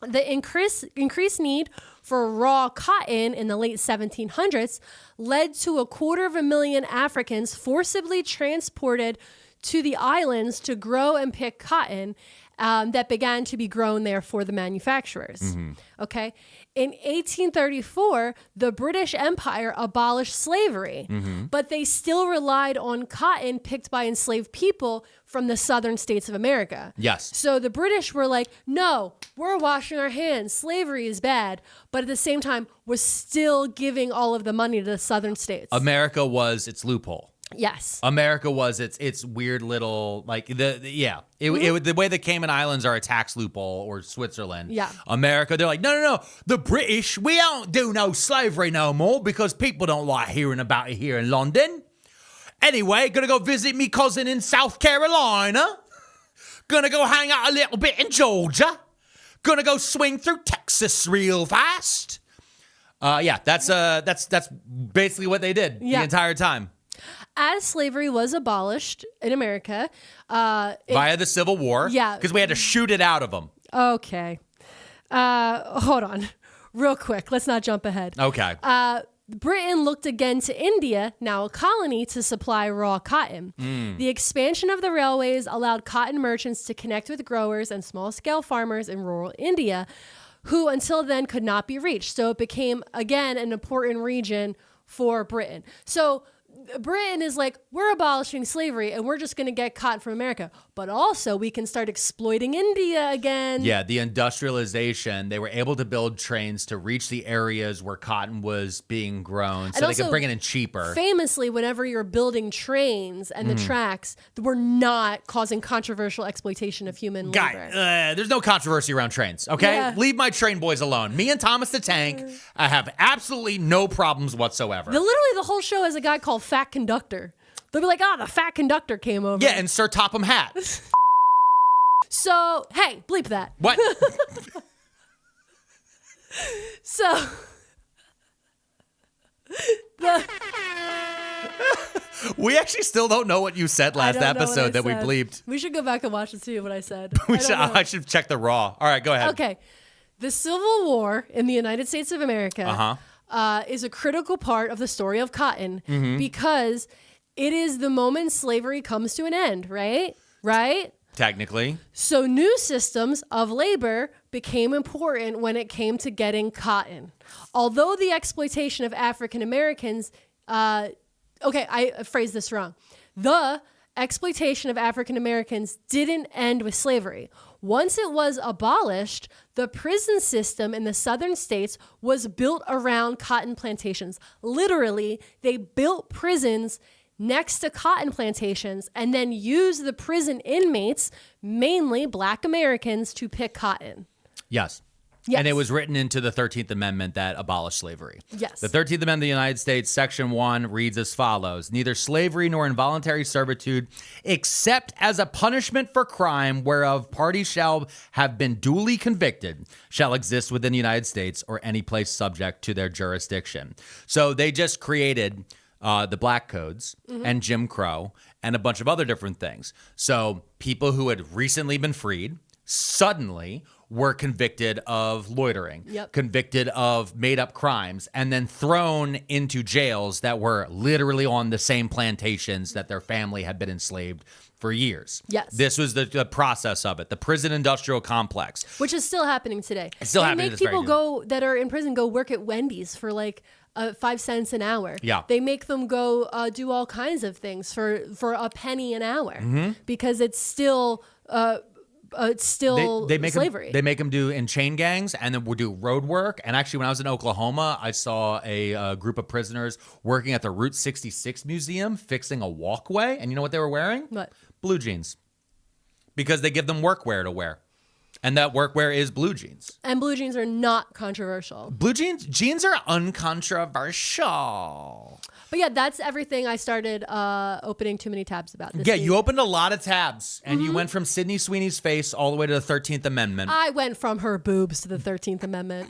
the increased need for raw cotton in the late 1700s led to 250,000 Africans forcibly transported to the islands to grow and pick cotton. that began to be grown there for the manufacturers. Okay. In 1834, the British Empire abolished slavery, but they still relied on cotton picked by enslaved people from the southern states of America. Yes. So the British were like, no, we're washing our hands. Slavery is bad. But at the same time, we're still giving all of the money to the southern states. America was its loophole. Yes. America was its weird little the way the Cayman Islands are a tax loophole or Switzerland. Yeah. America, they're like, no. The British, we don't do no slavery no more because people don't like hearing about it here in London. Anyway, gonna go visit me cousin in South Carolina. Gonna go hang out a little bit in Georgia. Gonna go swing through Texas real fast. That's basically what they did the entire time. As slavery was abolished in America, via the Civil War. Yeah. Because we had to shoot it out of them. Okay. Hold on. Real quick. Let's not jump ahead. Okay. Britain looked again to India, now a colony, to supply raw cotton. The expansion of the railways allowed cotton merchants to connect with growers and small-scale farmers in rural India, who until then could not be reached. So it became, again, an important region for Britain. So Britain is like, we're abolishing slavery and we're just going to get cotton from America. But also we can start exploiting India again. Yeah, the industrialization, they were able to build trains to reach the areas where cotton was being grown so they could bring it in cheaper. Famously, whenever you're building trains and the tracks, we're not causing controversial exploitation of human labor. There's no controversy around trains, okay? Yeah. Leave my train boys alone. Me and Thomas the Tank, I have absolutely no problems whatsoever. Literally, the whole show has a guy called Fat Conductor. They'll be like, the fat conductor came over. Yeah, and Sir Topham Hatt. So, hey, bleep that. What? So, we actually still don't know what you said last I don't know what I episode that we said. bleeped. We should go back and watch and see what I said. I should check the raw. All right, go ahead. Okay. The Civil War in the United States of America is a critical part of the story of cotton because it is the moment slavery comes to an end, right? Right? Technically. So new systems of labor became important when it came to getting cotton. Although the exploitation of African Americans, I phrased this wrong. The exploitation of African Americans didn't end with slavery. Once it was abolished, the prison system in the southern states was built around cotton plantations. Literally, they built prisons next to cotton plantations and then used the prison inmates, mainly Black Americans, to pick cotton. Yes. Yes. And it was written into the 13th Amendment that abolished slavery. Yes. The 13th Amendment of the United States, Section 1, reads as follows. Neither slavery nor involuntary servitude, except as a punishment for crime whereof parties shall have been duly convicted, shall exist within the United States or any place subject to their jurisdiction. So they just created the Black Codes and Jim Crow and a bunch of other different things. So people who had recently been freed suddenly were convicted of loitering, convicted of made-up crimes, and then thrown into jails that were literally on the same plantations that their family had been enslaved for years. Yes. This was the process of it, the prison industrial complex. Which is still happening today. It's still happening They make this very people that are in prison go work at Wendy's for like 5 cents an hour. Yeah. They make them go do all kinds of things for a penny an hour because it's still they make slavery. They make them do in chain gangs and then we'll do road work. And actually, when I was in Oklahoma, I saw a group of prisoners working at the Route 66 Museum fixing a walkway. And you know what they were wearing? What? Blue jeans. Because they give them workwear to wear. And that workwear is blue jeans. And blue jeans are not controversial. Blue jeans are uncontroversial. But yeah, that's everything I started opening too many tabs about this week. You opened a lot of tabs, and you went from Sydney Sweeney's face all the way to the 13th Amendment. I went from her boobs to the 13th Amendment.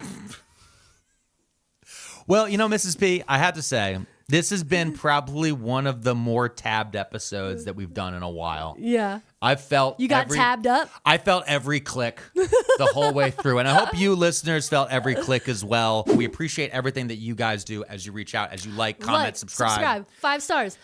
Well, Mrs. P, I have to say, this has been probably one of the more tabbed episodes that we've done in a while. Yeah. I felt You got tabbed up? I felt every click the whole way through. And I hope you listeners felt every click as well. We appreciate everything that you guys do as you reach out, as you like, comment, subscribe. 5 stars.